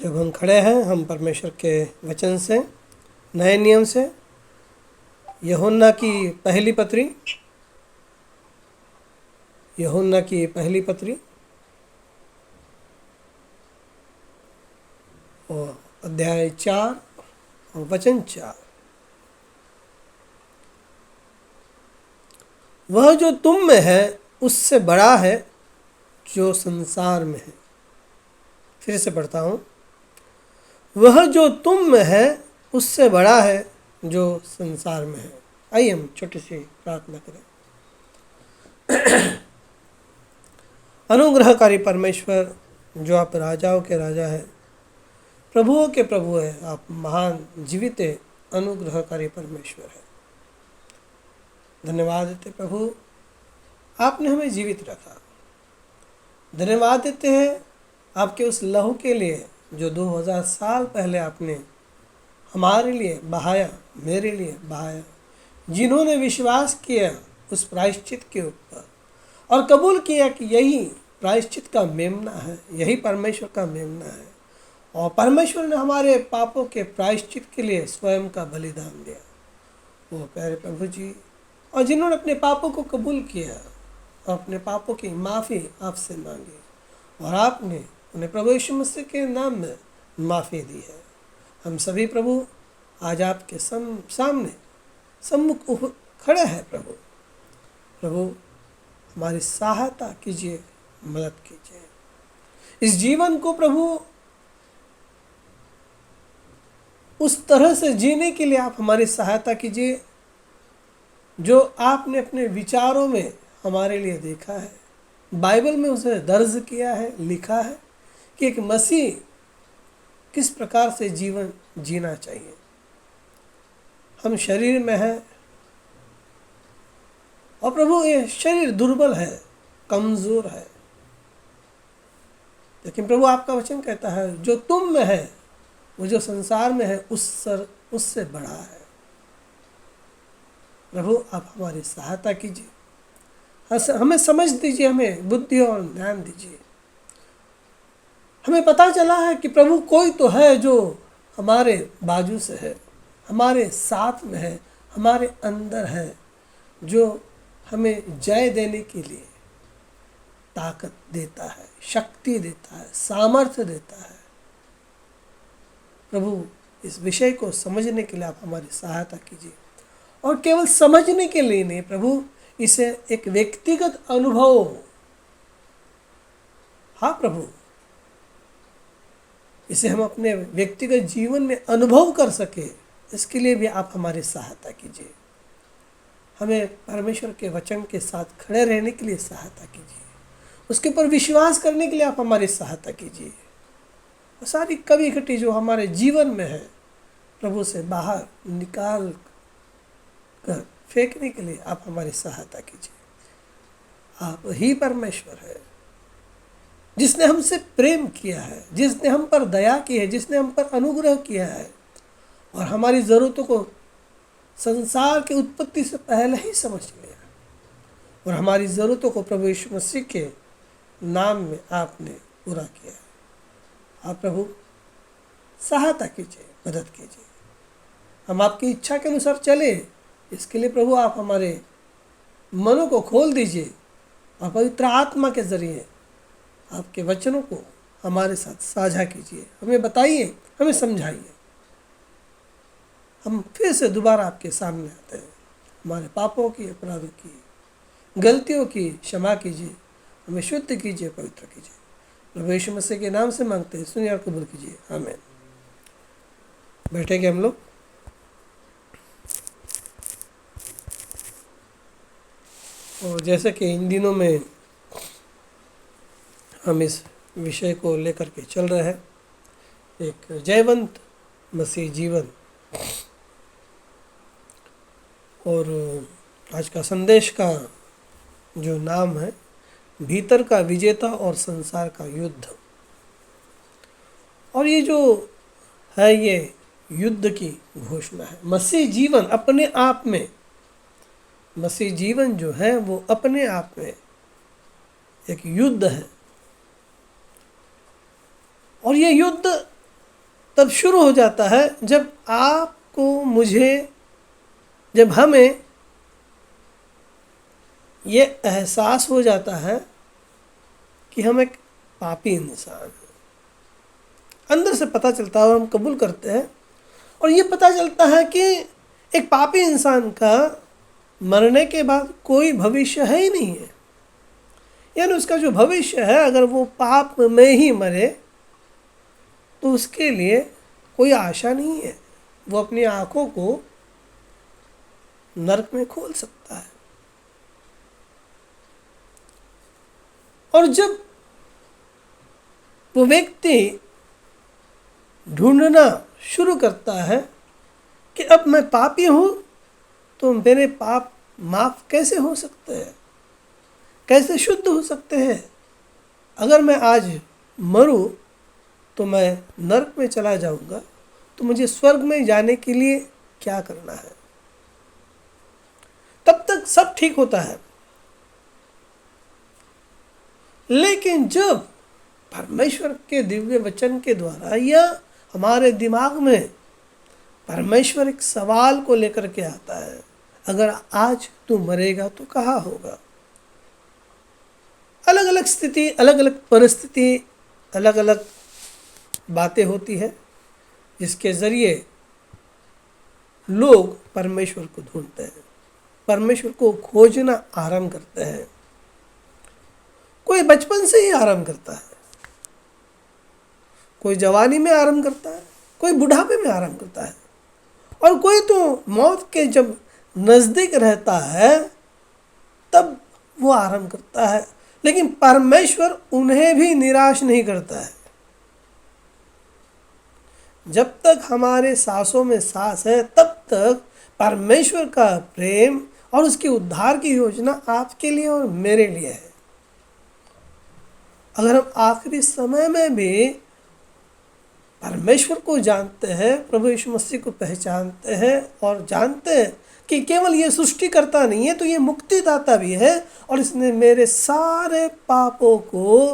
जब हम खड़े हैं, हम परमेश्वर के वचन से, नए नियम से, यूहन्ना की पहली पत्री, यूहन्ना की पहली पत्री और अध्याय 4 और वचन 4। वह जो तुम में है उससे बड़ा है जो संसार में है। फिर से पढ़ता हूँ, वह जो तुम में है उससे बड़ा है जो संसार में है। आइए हम छोटी सी प्रार्थना करें। अनुग्रहकारी परमेश्वर, जो आप राजाओं के राजा है, प्रभुओं के प्रभु है, आप महान जीवित अनुग्रहकारी परमेश्वर है। धन्यवाद देते प्रभु, आपने हमें जीवित रखा। धन्यवाद देते हैं आपके उस लहू के लिए जो 2000 साल पहले आपने हमारे लिए बहाया, मेरे लिए बहाया। जिन्होंने विश्वास किया उस प्रायश्चित के ऊपर और कबूल किया कि यही प्रायश्चित का मेमना है, यही परमेश्वर का मेमना है, और परमेश्वर ने हमारे पापों के प्रायश्चित के लिए स्वयं का बलिदान दिया। वो प्यारे प्रभु जी, और जिन्होंने अपने पापों को कबूल किया और अपने पापों की माफ़ी आपसे मांगी, और आपने उन्हें प्रभु यीशु मसीह के नाम में माफ़ी दी है। हम सभी प्रभु आज आपके सामने सम्मुख खड़े हैं। प्रभु हमारी सहायता कीजिए, मदद कीजिए। इस जीवन को प्रभु उस तरह से जीने के लिए आप हमारी सहायता कीजिए जो आपने अपने विचारों में हमारे लिए देखा है, बाइबल में उसे दर्ज किया है, लिखा है कि एक मसीह किस प्रकार से जीवन जीना चाहिए। हम शरीर में हैं और प्रभु ये शरीर दुर्बल है, कमज़ोर है, लेकिन प्रभु आपका वचन कहता है जो तुम में है वो जो संसार में है उससे बड़ा है। प्रभु आप हमारी सहायता कीजिए, हमें समझ दीजिए, हमें बुद्धि और ज्ञान दीजिए। हमें पता चला है कि प्रभु कोई तो है जो हमारे बाजू से है, हमारे साथ में है, हमारे अंदर है, जो हमें जय देने के लिए ताकत देता है, शक्ति देता है, सामर्थ्य देता है। प्रभु इस विषय को समझने के लिए आप हमारी सहायता कीजिए, और केवल समझने के लिए नहीं प्रभु, इसे एक व्यक्तिगत अनुभव, हाँ प्रभु, इसे हम अपने व्यक्तिगत जीवन में अनुभव कर सके, इसके लिए भी आप हमारी सहायता कीजिए। हमें परमेश्वर के वचन के साथ खड़े रहने के लिए सहायता कीजिए, उसके ऊपर विश्वास करने के लिए आप हमारी सहायता कीजिए। और सारी कमी घटी जो हमारे जीवन में है प्रभु से बाहर निकाल कर फेंकने के लिए आप हमारी सहायता कीजिए। आप ही परमेश्वर है जिसने हमसे प्रेम किया है, जिसने हम पर दया की है, जिसने हम पर अनुग्रह किया है, और हमारी ज़रूरतों को संसार की उत्पत्ति से पहले ही समझ लिया, और हमारी ज़रूरतों को प्रभु यीशु मसीह के नाम में आपने पूरा किया। आप प्रभु सहायता कीजिए, मदद कीजिए। हम आपकी इच्छा के अनुसार चले, इसके लिए प्रभु आप हमारे मनों को खोल दीजिए, और पवित्र आत्मा के ज़रिए आपके वचनों को हमारे साथ साझा कीजिए। हमें बताइए, हमें समझाइए। हम फिर से दोबारा आपके सामने आते हैं। हमारे पापों की, अपराधों की, गलतियों की क्षमा कीजिए, हमें शुद्ध कीजिए, पवित्र कीजिए। प्रभु यीशु मसीह के नाम से मांगते हैं, सुनिए और कबूल कीजिए, आमीन। बैठेंगे हम लोग। और जैसे कि इन दिनों में हम इस विषय को लेकर के चल रहे हैं, एक जयवंत मसीह जीवन, और आज का संदेश का जो नाम है, भीतर का विजेता और संसार का युद्ध। और ये जो है ये युद्ध की घोषणा है। मसीह जीवन अपने आप में, मसीह जीवन जो है वो अपने आप में एक युद्ध है, और ये युद्ध तब शुरू हो जाता है जब आपको, मुझे, जब हमें ये एहसास हो जाता है कि हम एक पापी इंसान हैं। अंदर से पता चलता है और हम कबूल करते हैं, और ये पता चलता है कि एक पापी इंसान का मरने के बाद कोई भविष्य है ही नहीं है। यानी उसका जो भविष्य है, अगर वो पाप में ही मरे तो उसके लिए कोई आशा नहीं है। वो अपनी आंखों को नरक में खोल सकता है। और जब वो व्यक्ति ढूंढना शुरू करता है कि अब मैं पापी हूँ, तो मेरे पाप माफ कैसे हो सकते हैं, कैसे शुद्ध हो सकते हैं। अगर मैं आज मरूं तो मैं नरक में चला जाऊंगा, तो मुझे स्वर्ग में जाने के लिए क्या करना है। तब तक सब ठीक होता है, लेकिन जब परमेश्वर के दिव्य वचन के द्वारा या हमारे दिमाग में परमेश्वर एक सवाल को लेकर के आता है, अगर आज तू मरेगा तो कहाँ होगा। अलग अलग स्थिति, अलग अलग परिस्थिति, अलग अलग बातें होती है जिसके ज़रिए लोग परमेश्वर को ढूंढते हैं, परमेश्वर को खोजना आरंभ करते हैं। कोई बचपन से ही आरंभ करता है, कोई जवानी में आरंभ करता है, कोई बुढ़ापे में आरंभ करता है, और कोई तो मौत के जब नज़दीक रहता है तब वो आरंभ करता है। लेकिन परमेश्वर उन्हें भी निराश नहीं करता है। जब तक हमारे सांसों में सांस है तब तक परमेश्वर का प्रेम और उसके उद्धार की योजना आपके लिए और मेरे लिए है। अगर हम आखिरी समय में भी परमेश्वर को जानते हैं, प्रभु यीशु मसीह को पहचानते हैं और जानते हैं कि केवल ये सृष्टिकर्ता नहीं है, तो ये मुक्तिदाता भी है, और इसने मेरे सारे पापों को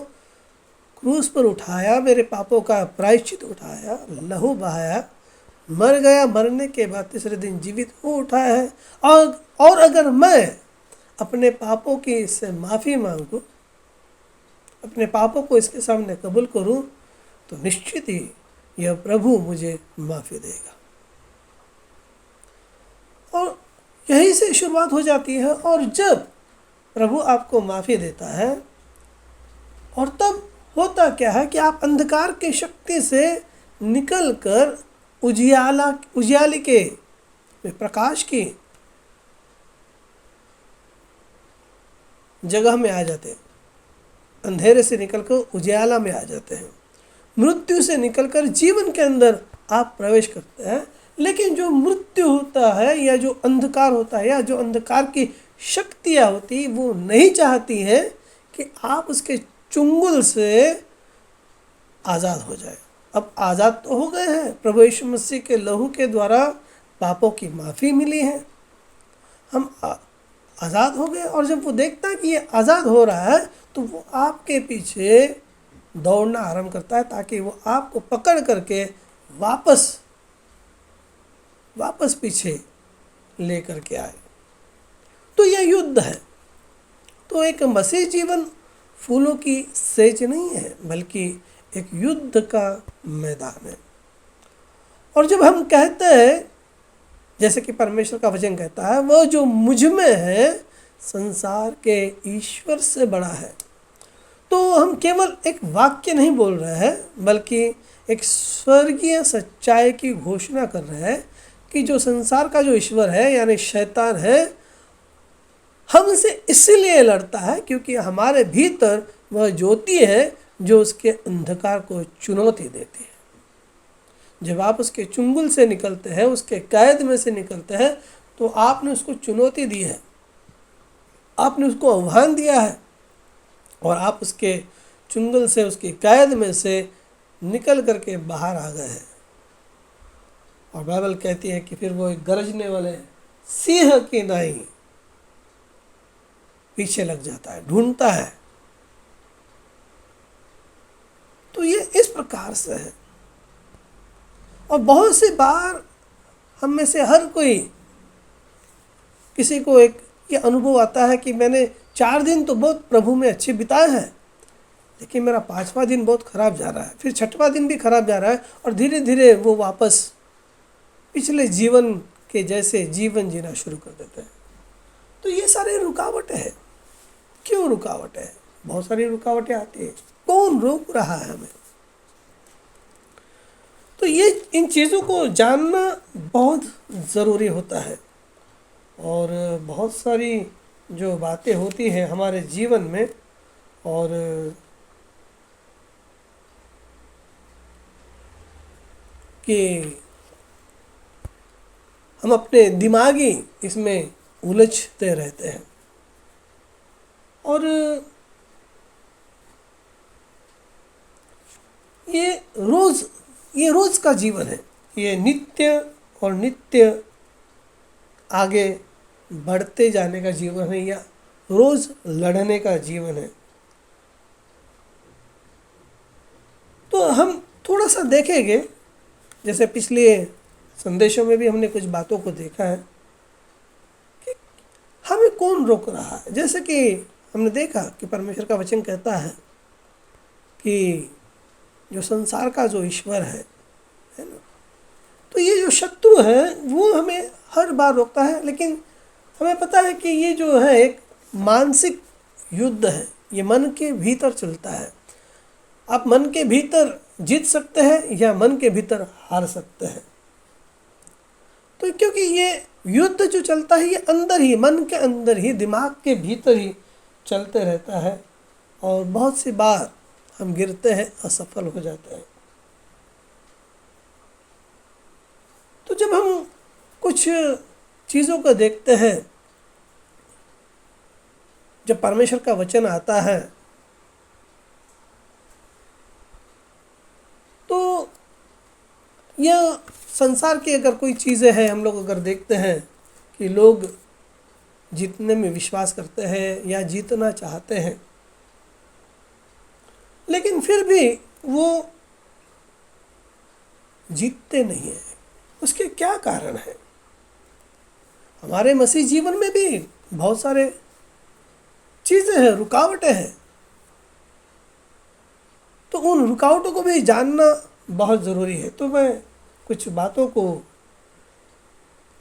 क्रूस पर उठाया, मेरे पापों का प्रायश्चित उठाया, लहू बहाया, मर गया, मरने के बाद तीसरे दिन जीवित हो उठा है। और अगर मैं अपने पापों की इससे माफ़ी मांगूं, अपने पापों को इसके सामने कबूल करूं, तो निश्चित ही यह प्रभु मुझे माफ़ी देगा। और यहीं से शुरुआत हो जाती है। और जब प्रभु आपको माफ़ी देता है, और तब होता क्या है कि आप अंधकार की शक्ति से निकलकर उजियाले के प्रकाश की जगह में आ जाते हैं। अंधेरे से निकलकर उजियाला में आ जाते हैं। मृत्यु से निकलकर जीवन के अंदर आप प्रवेश करते हैं। लेकिन जो मृत्यु होता है, या जो अंधकार होता है, या जो अंधकार की शक्तियाँ होती, वो नहीं चाहती हैं कि आप उसके चुंगल से आज़ाद हो जाए। अब आज़ाद तो हो गए हैं, प्रभु यीशु मसीह के लहू के द्वारा पापों की माफ़ी मिली है, हम आज़ाद हो गए। और जब वो देखता है कि ये आज़ाद हो रहा है, तो वो आपके पीछे दौड़ना आरंभ करता है, ताकि वो आपको पकड़ करके वापस पीछे ले करके आए। तो यह युद्ध है। तो एक मसीह जीवन फूलों की सेज नहीं है, बल्कि एक युद्ध का मैदान है। और जब हम कहते हैं, जैसे कि परमेश्वर का वचन कहता है, वह जो मुझ में है संसार के ईश्वर से बड़ा है, तो हम केवल एक वाक्य नहीं बोल रहे हैं, बल्कि एक स्वर्गीय सच्चाई की घोषणा कर रहे हैं कि जो संसार का जो ईश्वर है, यानी शैतान है, हमसे इसलिए लड़ता है क्योंकि हमारे भीतर वह ज्योति है जो उसके अंधकार को चुनौती देती है। जब आप उसके चुंगल से निकलते हैं, उसके कैद में से निकलते हैं, तो आपने उसको चुनौती दी है, आपने उसको आह्वान दिया है, और आप उसके चुंगल से, उसकी कैद में से निकल करके बाहर आ गए हैं। और बाइबल कहती है कि फिर वो एक गरजने वाले सिंह की नाई पीछे लग जाता है, ढूंढता है। तो ये इस प्रकार से है। और बहुत सी बार हम में से हर कोई, किसी को एक ये अनुभव आता है कि मैंने 4 दिन तो बहुत प्रभु में अच्छे बिताए हैं, लेकिन मेरा 5वां दिन बहुत ख़राब जा रहा है, फिर 6वां दिन भी ख़राब जा रहा है, और धीरे धीरे वो वापस पिछले जीवन के जैसे जीवन जीना शुरू कर देते हैं। तो ये सारे रुकावटें हैं। क्यों रुकावट है? बहुत सारी रुकावटें आती है। कौन रोक रहा है हमें? तो ये इन चीज़ों को जानना बहुत ज़रूरी होता है। और बहुत सारी जो बातें होती हैं हमारे जीवन में, और कि हम अपने दिमागी इसमें उलझते रहते हैं। और ये रोज़ का जीवन है, ये नित्य और नित्य आगे बढ़ते जाने का जीवन है, या रोज़ लड़ने का जीवन है। तो हम थोड़ा सा देखेंगे, जैसे पिछले संदेशों में भी हमने कुछ बातों को देखा है कि हमें कौन रोक रहा है। जैसे कि हमने देखा कि परमेश्वर का वचन कहता है कि जो संसार का जो ईश्वर है ना, तो ये जो शत्रु है वो हमें हर बार रोकता है। लेकिन हमें पता है कि ये जो है एक मानसिक युद्ध है, ये मन के भीतर चलता है। आप मन के भीतर जीत सकते हैं या मन के भीतर हार सकते हैं। तो क्योंकि ये युद्ध जो चलता है ये अंदर ही, मन के अंदर ही, दिमाग के भीतर ही चलते रहता है, और बहुत सी बार हम गिरते हैं, असफल हो जाते हैं। तो जब हम कुछ चीज़ों को देखते हैं, जब परमेश्वर का वचन आता है, तो यह संसार की अगर कोई चीज़ें हैं, हम लोग अगर देखते हैं कि लोग जीतने में विश्वास करते हैं या जीतना चाहते हैं, लेकिन फिर भी वो जीतते नहीं हैं। उसके क्या कारण है? हमारे मसीह जीवन में भी बहुत सारे चीज़ें हैं, रुकावटें हैं। तो उन रुकावटों को भी जानना बहुत ज़रूरी है। तो मैं कुछ बातों को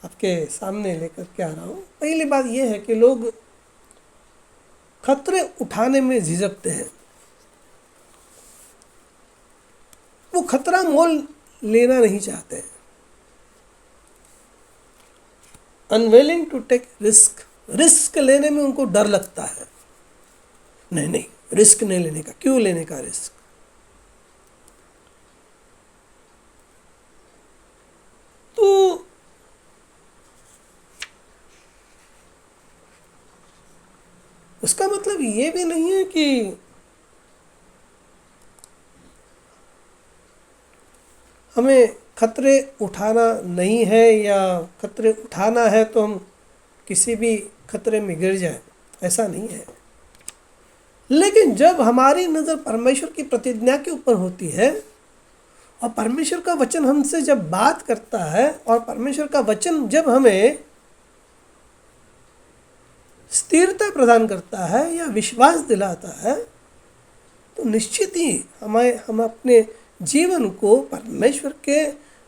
आपके सामने लेकर के आ रहा हूँ। पहली बात यह है कि लोग खतरे उठाने में झिझकते हैं। वो खतरा मोल लेना नहीं चाहते हैं। अनविलिंग टू टेक रिस्क लेने में उनको डर लगता है। नहीं, रिस्क नहीं लेने का। क्यों लेने का रिस्क? तो उसका मतलब ये भी नहीं है कि हमें खतरे उठाना नहीं है, या खतरे उठाना है तो हम किसी भी खतरे में गिर जाए, ऐसा नहीं है। लेकिन जब हमारी नज़र परमेश्वर की प्रतिज्ञा के ऊपर होती है, और परमेश्वर का वचन हमसे जब बात करता है, और परमेश्वर का वचन जब हमें स्थिरता प्रदान करता है या विश्वास दिलाता है, तो निश्चित ही हम अपने जीवन को परमेश्वर के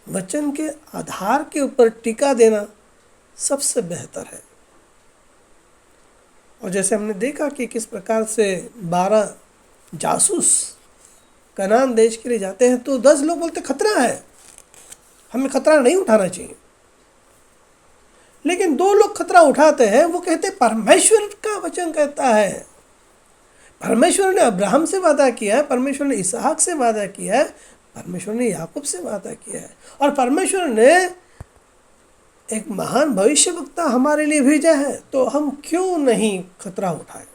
वचन के आधार के ऊपर टिका देना सबसे बेहतर है। और जैसे हमने देखा कि किस प्रकार से 12 जासूस कनान देश के लिए जाते हैं, तो 10 लोग बोलते खतरा है, हमें खतरा नहीं उठाना चाहिए। लेकिन 2 लोग खतरा उठाते हैं, वो कहते परमेश्वर का वचन कहता है, परमेश्वर ने अब्राहम से वादा किया है, परमेश्वर ने इसहाक से वादा किया है, परमेश्वर ने याकूब से वादा किया है, और परमेश्वर ने एक महान भविष्यवक्ता हमारे लिए भेजा है। तो हम क्यों नहीं खतरा उठाएं?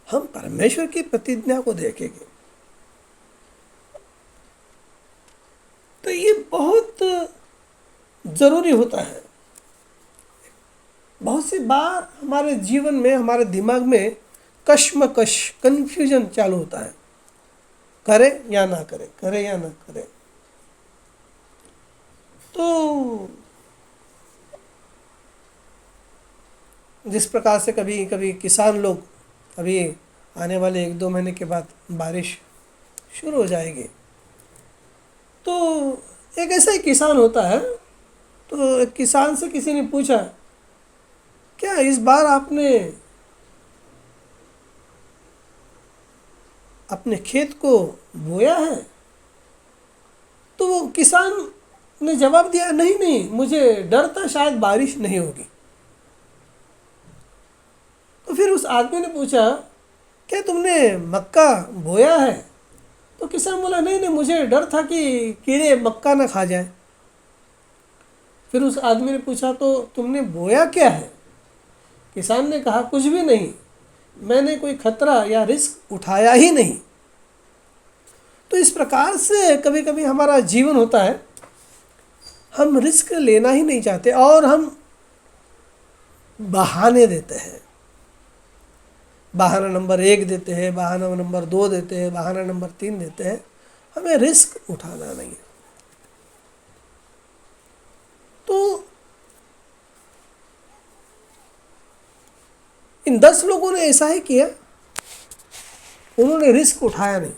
हम परमेश्वर की प्रतिज्ञा को देखेंगे। तो ये बहुत ज़रूरी होता है। बहुत सी बार हमारे जीवन में, हमारे दिमाग में कश्मकश, कन्फ्यूजन चालू होता है, करे या ना करे, करे या ना करे। तो जिस प्रकार से कभी कभी किसान लोग, अभी आने वाले 1-2 महीने के बाद बारिश शुरू हो जाएगी, तो एक ऐसा ही किसान होता है। तो एक किसान से किसी ने पूछा, क्या इस बार आपने अपने खेत को बोया है? तो वो किसान ने जवाब दिया, नहीं नहीं, मुझे डर था शायद बारिश नहीं होगी। तो फिर उस आदमी ने पूछा, क्या तुमने मक्का बोया है? तो किसान बोला, नहीं नहीं, मुझे डर था कि कीड़े मक्का ना खा जाए। फिर उस आदमी ने पूछा, तो तुमने बोया क्या है? किसान ने कहा, कुछ भी नहीं, मैंने कोई खतरा या रिस्क उठाया ही नहीं। तो इस प्रकार से कभी कभी हमारा जीवन होता है, हम रिस्क लेना ही नहीं चाहते और हम बहाने देते हैं। बहाना नंबर 1 देते हैं, बहाना नंबर 2 देते हैं, बहाना नंबर 3 देते हैं। हमें रिस्क उठाना नहीं है। तो इन 10 लोगों ने ऐसा ही किया, उन्होंने रिस्क उठाया नहीं।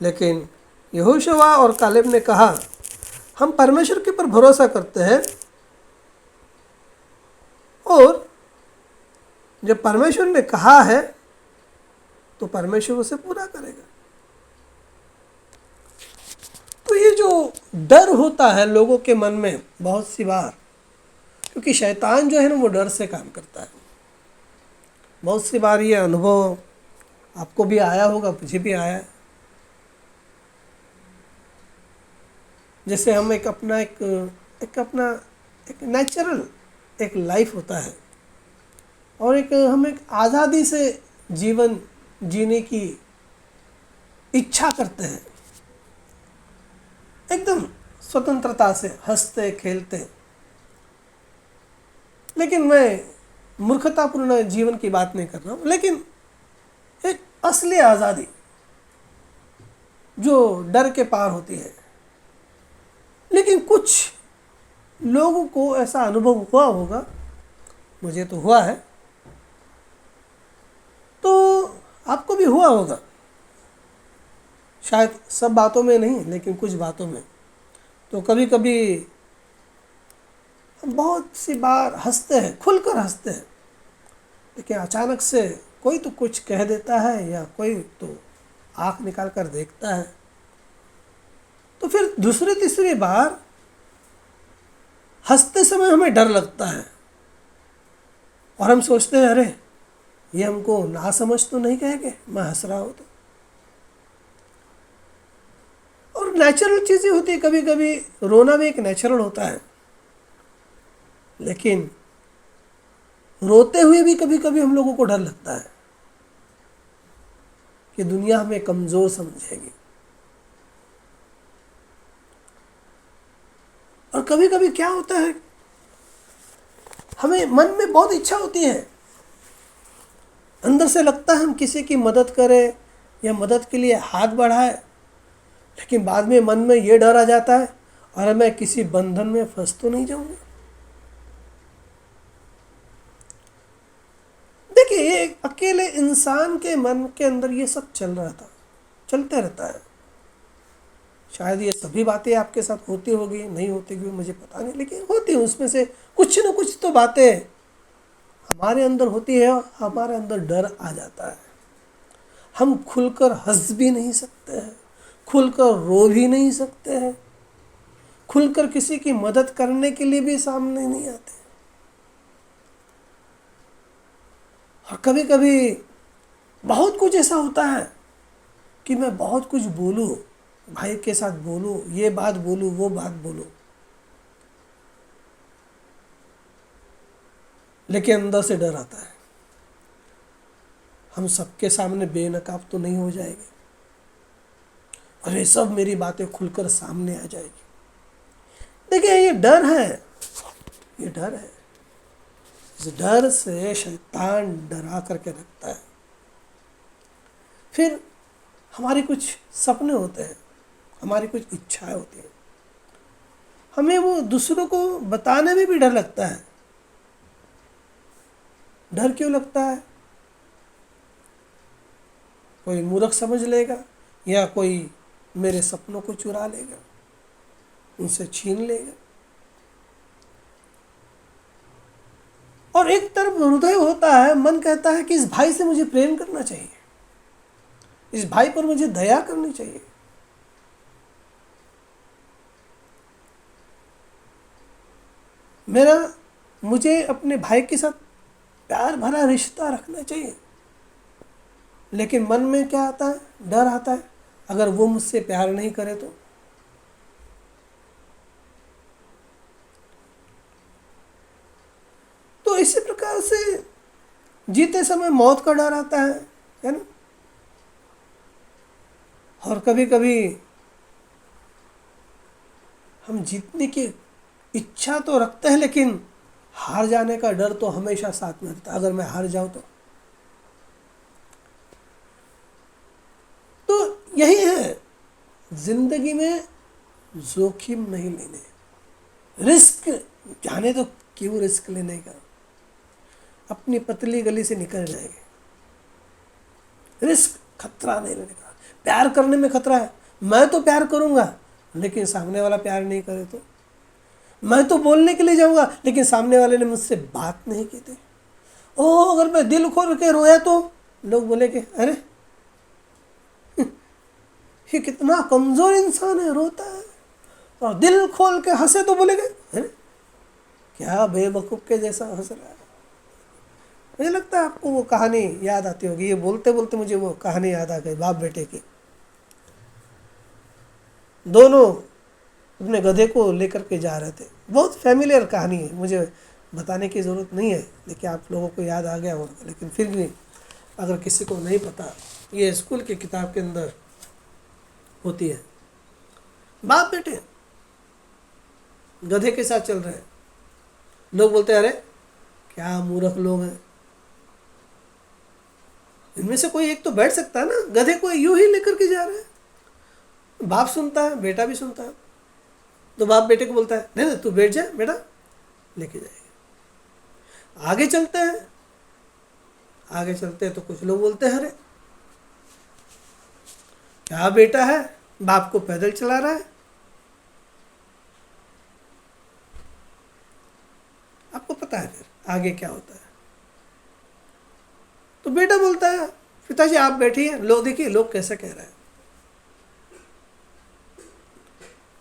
लेकिन यहोशुआ और कालेब ने कहा, हम परमेश्वर के ऊपर भरोसा करते हैं और जब परमेश्वर ने कहा है तो परमेश्वर उसे पूरा करेगा। तो ये जो डर होता है लोगों के मन में बहुत सी बार, क्योंकि शैतान जो है ना वो डर से काम करता है। बहुत सी बार ये अनुभव आपको भी आया होगा, मुझे भी आया है। जैसे हम एक नेचुरल एक लाइफ होता है और हम एक आज़ादी से जीवन जीने की इच्छा करते हैं, एकदम स्वतंत्रता से हंसते खेलते। लेकिन मैं मूर्खतापूर्ण जीवन की बात नहीं कर रहा हूँ, लेकिन एक असली आज़ादी जो डर के पार होती है। लेकिन कुछ लोगों को ऐसा अनुभव हुआ होगा, मुझे तो हुआ है, तो आपको भी हुआ होगा, शायद सब बातों में नहीं लेकिन कुछ बातों में। तो कभी कभी हम बहुत सी बार हंसते हैं, खुलकर हंसते हैं, लेकिन अचानक से कोई तो कुछ कह देता है या कोई तो आँख निकाल कर देखता है। तो फिर दूसरी तीसरी बार हंसते समय हमें डर लगता है और हम सोचते हैं, अरे ये हमको ना समझ तो नहीं कहेंगे मैं हंस रहा हूँ तो। और नेचुरल चीज़ें होती है, कभी कभी रोना भी एक नेचुरल होता है, लेकिन रोते हुए भी कभी कभी हम लोगों को डर लगता है कि दुनिया हमें कमज़ोर समझेगी। और कभी कभी क्या होता है, हमें मन में बहुत इच्छा होती है, अंदर से लगता है हम किसी की मदद करें या मदद के लिए हाथ बढ़ाएं, लेकिन बाद में मन में ये डर आ जाता है, और मैं किसी बंधन में फंस तो नहीं जाऊंगा। देखिए, ये अकेले इंसान के मन के अंदर ये सब चलते रहता है। शायद ये सभी बातें आपके साथ होती होगी, नहीं होती होगी मुझे पता नहीं, लेकिन होती है। उसमें से कुछ न कुछ तो बातें हमारे अंदर होती है और हमारे अंदर डर आ जाता है। हम खुलकर हंस भी नहीं सकते हैं, खुलकर रो भी नहीं सकते हैं, खुलकर किसी की मदद करने के लिए भी सामने नहीं आते। और कभी कभी बहुत कुछ ऐसा होता है कि मैं बहुत कुछ बोलूं, भाई के साथ बोलूं, ये बात बोलूं, वो बात बोलूं, लेकिन अंदर से डर आता है, हम सबके सामने बेनकाब तो नहीं हो जाएंगे और ये सब मेरी बातें खुलकर सामने आ जाएगी। देखिए, ये डर है, ये डर है। इस डर से शैतान डरा करके रखता है। फिर हमारी कुछ सपने होते हैं, हमारी कुछ इच्छाएं होती हैं, हमें वो दूसरों को बताने में भी डर लगता है। डर क्यों लगता है? कोई मूर्ख समझ लेगा, या कोई मेरे सपनों को चुरा लेगा, उनसे छीन लेगा। और एक तरफ हृदय होता है, मन कहता है कि इस भाई से मुझे प्रेम करना चाहिए, इस भाई पर मुझे दया करनी चाहिए। मुझे अपने भाई के साथ प्यार भरा रिश्ता रखना चाहिए। लेकिन मन में क्या आता है? डर आता है, अगर वो मुझसे प्यार नहीं करे तो इसी प्रकार से जीते समय मौत का डर आता है ना। और कभी कभी हम जीतने की इच्छा तो रखते हैं, लेकिन हार जाने का डर तो हमेशा साथ में रहता है। अगर मैं हार जाऊं तो यही है जिंदगी में, जोखिम नहीं लेने, रिस्क जाने तो क्यों रिस्क लेने का, अपनी पतली गली से निकल जाएंगे। रिस्क, खतरा नहीं लेने का। प्यार करने में खतरा है, मैं तो प्यार करूंगा लेकिन सामने वाला प्यार नहीं करे तो। मैं तो बोलने के लिए जाऊंगा लेकिन सामने वाले ने मुझसे बात नहीं की थी। ओह, अगर मैं दिल खोल के रोया तो लोग बोले कि अरे ये कितना कमजोर इंसान है, रोता है। और दिल खोल के हंसे तो बोले अरे क्या बेवकूफ के जैसा हंस रहा है। मुझे लगता है आपको वो कहानी याद आती होगी। ये बोलते बोलते मुझे वो कहानी याद आ गई, बाप बेटे की। दोनों अपने गधे को लेकर के जा रहे थे। बहुत फैमिलियर कहानी है, मुझे बताने की ज़रूरत नहीं है, लेकिन आप लोगों को याद आ गया होगा। लेकिन फिर भी अगर किसी को नहीं पता, ये स्कूल की किताब के अंदर होती है। बाप बेटे गधे के साथ चल रहे हैं। लोग बोलते हैं अरे क्या मूर्ख लोग हैं, इनमें से कोई एक तो बैठ सकता है ना, गधे को यूं ही लेकर के जा रहे हैं। बाप सुनता है, बेटा भी सुनता है। तो बाप बेटे को बोलता है नहीं तू बैठ जा बेटा, लेके जाएगा। आगे चलते हैं, आगे चलते हैं तो कुछ लोग बोलते हैं अरे क्या बेटा है, बाप को पैदल चला रहा है। आपको पता है फिर आगे क्या होता है। तो बेटा बोलता है पिताजी आप बैठिए, लोग देखिए लोग कैसे कह रहे हैं।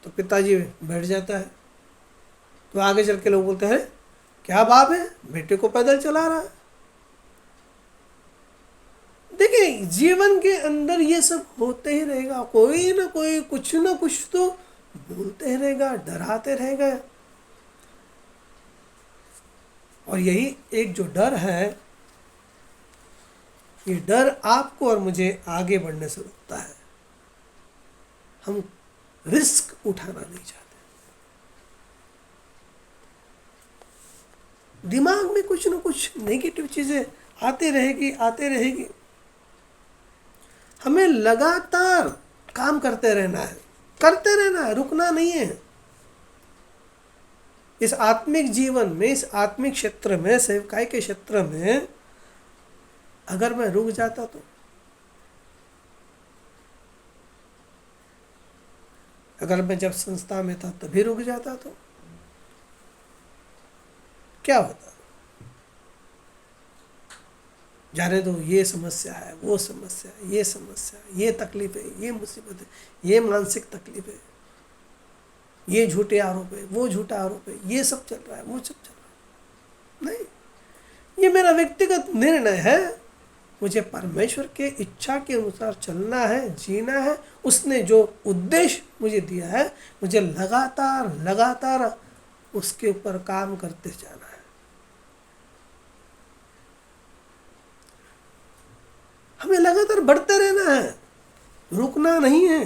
तो पिताजी बैठ जाता है। तो आगे चल के लोग बोलते हैं क्या बाप है, बेटे को पैदल चला रहा है। देखिए जीवन के अंदर ये सब होते ही रहेगा, कोई ना कोई कुछ ना कुछ तो बोलते ही रहेगा, डराते रहेगा। और यही एक जो डर है, ये डर आपको और मुझे आगे बढ़ने से रोकता है। हम रिस्क उठाना नहीं चाहते। दिमाग में कुछ ना कुछ नेगेटिव चीजें आती रहेगी। हमें लगातार काम करते रहना है, रुकना नहीं है। इस आत्मिक जीवन में, इस आत्मिक क्षेत्र में, सेवकाई के क्षेत्र में अगर मैं रुक जाता तो, अगर मैं जब संस्था में था तभी रुक जाता तो क्या होता? जाने दो, ये समस्या है, वो समस्या है, ये समस्या है, ये तकलीफ है, ये मुसीबत है, ये मानसिक तकलीफ है, ये झूठे आरोप है, वो झूठा आरोप है, ये सब चल रहा है, वो सब चल रहा है। नहीं, ये मेरा व्यक्तिगत निर्णय है। मुझे परमेश्वर के इच्छा के अनुसार चलना है, जीना है। उसने जो उद्देश्य मुझे दिया है, मुझे लगातार उसके ऊपर काम करते जाना है। हमें लगातार बढ़ते रहना है, रुकना नहीं है,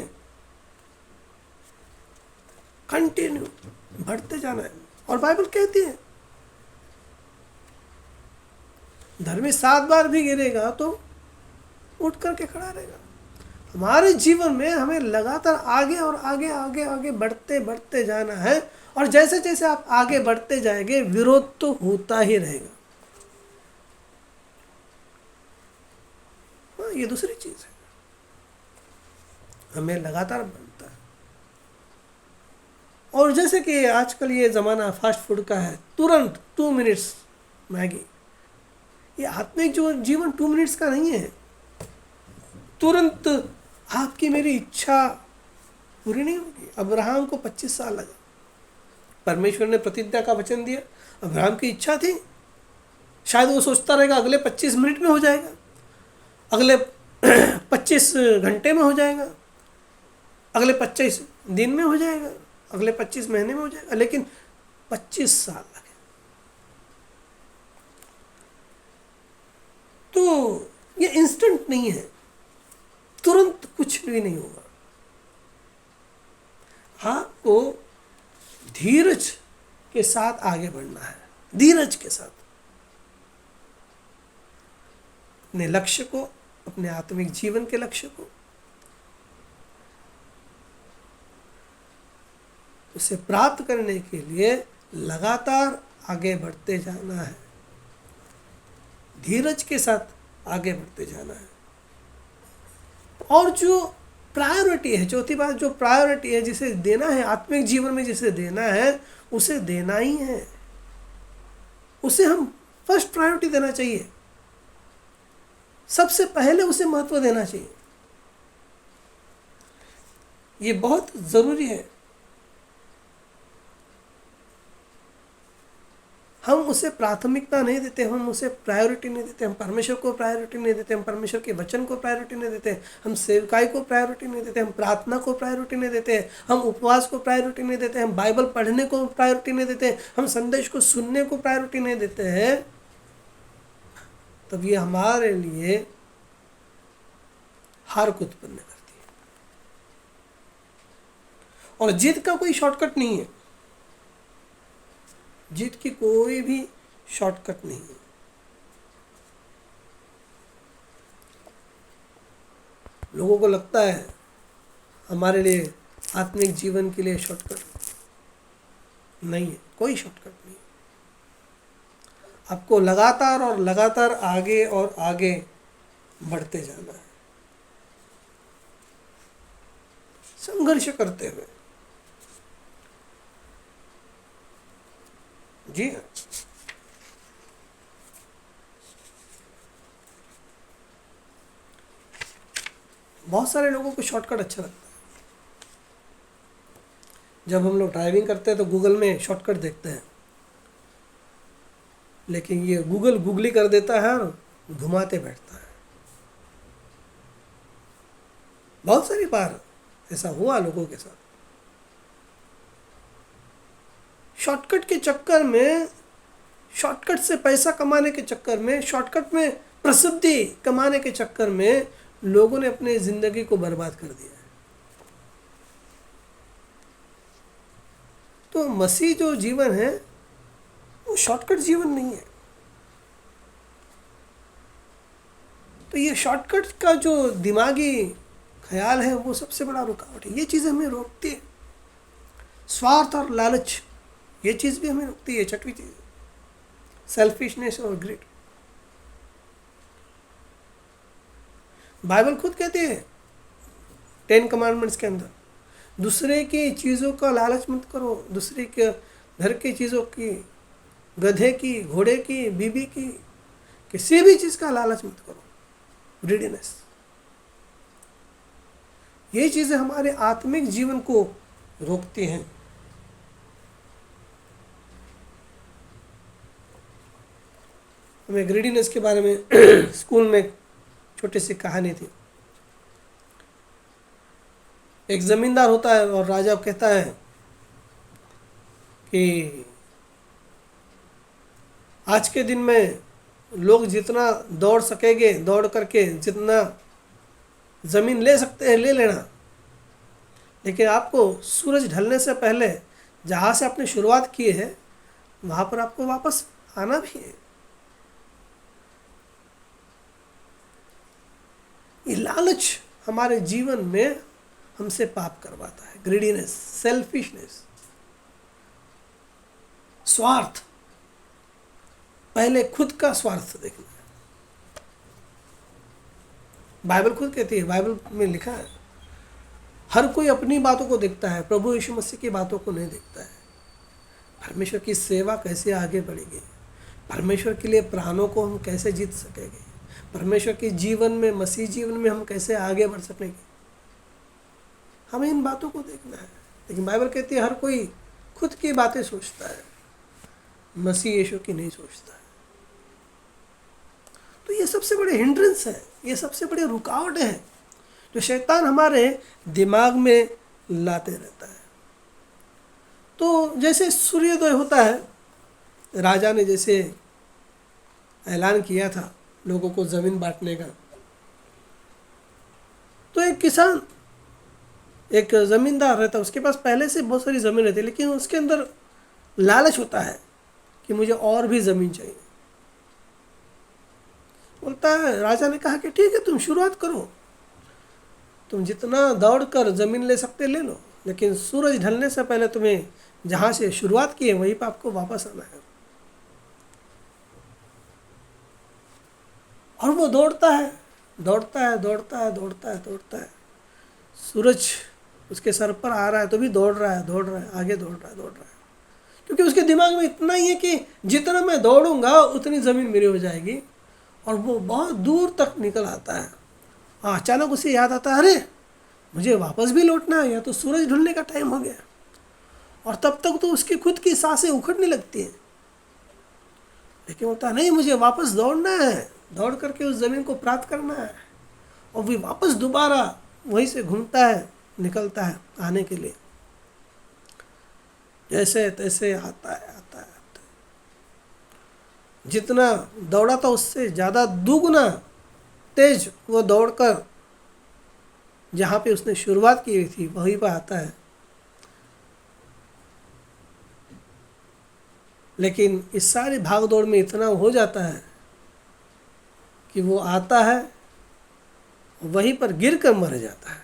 कंटिन्यू बढ़ते जाना है। और बाइबल कहती है धर्मी 7 बार भी गिरेगा तो उठ करके खड़ा रहेगा। हमारे जीवन में हमें लगातार आगे और आगे आगे आगे बढ़ते बढ़ते जाना है। और जैसे जैसे आप आगे बढ़ते जाएंगे विरोध तो होता ही रहेगा। हाँ, ये दूसरी चीज है, हमें लगातार बनता है। और जैसे कि आजकल ये ज़माना फास्ट फूड का है, तुरंत 2 मिनट्स मैगी, ये आत्मिक जो जीवन 2 मिनट्स का नहीं है। तुरंत आपकी मेरी इच्छा पूरी नहीं होगी। अब्राहम को 25 साल लगा, परमेश्वर ने प्रतिज्ञा का वचन दिया, अब्राहम की इच्छा थी, शायद वो सोचता रहेगा अगले 25 मिनट में हो जाएगा, अगले 25 घंटे में हो जाएगा, अगले 25 दिन में हो जाएगा, अगले 25 महीने में हो जाएगा, लेकिन 25 साल लगे। तो ये इंस्टेंट नहीं है, तुरंत कुछ भी नहीं होगा। आपको धीरज के साथ आगे बढ़ना है, धीरज के साथ अपने लक्ष्य को, अपने आत्मिक जीवन के लक्ष्य को, उसे प्राप्त करने के लिए लगातार आगे बढ़ते जाना है, धीरज के साथ आगे बढ़ते जाना है। और जो प्रायोरिटी है, चौथी बात, जो प्रायोरिटी है, जिसे देना है आत्मिक जीवन में, जिसे देना है उसे देना ही है, उसे हम फर्स्ट प्रायोरिटी देना चाहिए, सबसे पहले उसे महत्व देना चाहिए। ये बहुत जरूरी है। हम उसे प्राथमिकता नहीं देते, हम उसे प्रायोरिटी नहीं देते, हम परमेश्वर को प्रायोरिटी नहीं देते, हम परमेश्वर के वचन को प्रायोरिटी नहीं देते, हम सेवकाई को प्रायोरिटी नहीं देते, हम प्रार्थना को प्रायोरिटी नहीं देते, हम उपवास को प्रायोरिटी नहीं देते, हम बाइबल पढ़ने को प्रायोरिटी नहीं देते, हम संदेश को सुनने को प्रायोरिटी नहीं देते हैं, तब ये हमारे लिए हार को उत्पन्न करती है। और जिद का कोई शॉर्टकट नहीं है, जीत की कोई भी शॉर्टकट नहीं है। लोगों को लगता है हमारे लिए आत्मिक जीवन के लिए शॉर्टकट नहीं है, कोई शॉर्टकट नहीं। आपको लगातार और लगातार आगे और आगे बढ़ते जाना है, संघर्ष करते हुए। जी हाँ, बहुत सारे लोगों को शॉर्टकट अच्छा लगता है। जब हम लोग ड्राइविंग करते हैं तो गूगल में शॉर्टकट देखते हैं, लेकिन ये गूगल गूगली कर देता है और घुमाते बैठता है। बहुत सारी बार ऐसा हुआ लोगों के साथ। शॉर्टकट के चक्कर में, शॉर्टकट से पैसा कमाने के चक्कर में, शॉर्टकट में प्रसिद्धि कमाने के चक्कर में लोगों ने अपनी जिंदगी को बर्बाद कर दिया है। तो मसीह जो जीवन है वो शॉर्टकट जीवन नहीं है। तो ये शॉर्टकट का जो दिमागी ख्याल है वो सबसे बड़ा रुकावट है। ये चीज़ हमें रोकती है। स्वार्थ और लालच, ये चीज़ भी हमें रोकती है। छठवीं चीज़ सेल्फिशनेस और ग्रिड। बाइबल खुद कहती है 10 कमांडमेंट्स के अंदर, दूसरे की चीज़ों का लालच मत करो, दूसरे के घर की चीज़ों की, गधे की, घोड़े की, बीबी की, किसी भी चीज़ का लालच मत करो, ग्रीडीनेस। ये चीज़ें हमारे आत्मिक जीवन को रोकती हैं। हमें ग्रीडीनेस के बारे में स्कूल में छोटी सी कहानी थी। एक ज़मींदार होता है और राजा कहता है कि आज के दिन में लोग जितना दौड़ सकेंगे, दौड़ करके जितना ज़मीन ले सकते हैं ले लेना, लेकिन आपको सूरज ढलने से पहले जहाँ से आपने शुरुआत की है वहाँ पर आपको वापस आना भी है। ये लालच हमारे जीवन में हमसे पाप करवाता है। ग्रीडीनेस, सेल्फिशनेस, स्वार्थ, पहले खुद का स्वार्थ देखना है। बाइबल खुद कहती है, बाइबल में लिखा है, हर कोई अपनी बातों को देखता है, प्रभु यीशु मसीह की बातों को नहीं देखता है। परमेश्वर की सेवा कैसे आगे बढ़ेगी, परमेश्वर के लिए प्राणों को हम कैसे जीत सकेंगे, परमेश्वर के जीवन में, मसीह जीवन में हम कैसे आगे बढ़ सकेंगे, हमें इन बातों को देखना है। लेकिन बाइबल कहती है हर कोई खुद की बातें सोचता है, मसीह यीशु की नहीं सोचता है। तो ये सबसे बड़े हिंड्रेंस है, ये सबसे बड़े रुकावट है जो शैतान हमारे दिमाग में लाते रहता है। तो जैसे सूर्योदय होता है, राजा ने जैसे ऐलान किया था लोगों को ज़मीन बांटने का, तो एक किसान, एक ज़मींदार रहता है, उसके पास पहले से बहुत सारी ज़मीन रहती है, लेकिन उसके अंदर लालच होता है कि मुझे और भी ज़मीन चाहिए। बोलता है, राजा ने कहा कि ठीक है, तुम शुरुआत करो, तुम जितना दौड़ कर ज़मीन ले सकते ले लो, लेकिन सूरज ढलने से पहले तुम्हें जहाँ से शुरुआत की है वहीं पर आपको वापस आना है। और वो दौड़ता है, दौड़ता है, दौड़ता है, दौड़ता है, दौड़ता है, सूरज उसके सर पर आ रहा है तो भी दौड़ रहा है, दौड़ रहा है, आगे दौड़ रहा है, दौड़ रहा है, क्योंकि उसके दिमाग में इतना ही है कि जितना मैं दौड़ूंगा उतनी ज़मीन मेरी हो जाएगी। और वो बहुत दूर तक निकल आता है। अचानक उसे याद आता है, अरे मुझे वापस भी लौटना है, या तो सूरज ढलने का टाइम हो गया। और तब तक तो उसकी खुद की सांसें उखड़ने लगती हैं, लेकिन होता नहीं, मुझे वापस दौड़ना है, दौड़ करके उस ज़मीन को प्राप्त करना है। और वो वापस दोबारा वहीं से घूमता है, निकलता है आने के लिए, जैसे तैसे आता है, आता है, आता है। जितना दौड़ा था उससे ज़्यादा दुगुना तेज वो दौड़कर जहाँ पे उसने शुरुआत की हुई थी वहीं पर आता है। लेकिन इस सारी भाग दौड़ में इतना हो जाता है कि वो आता है, वहीं पर गिर कर मर जाता है।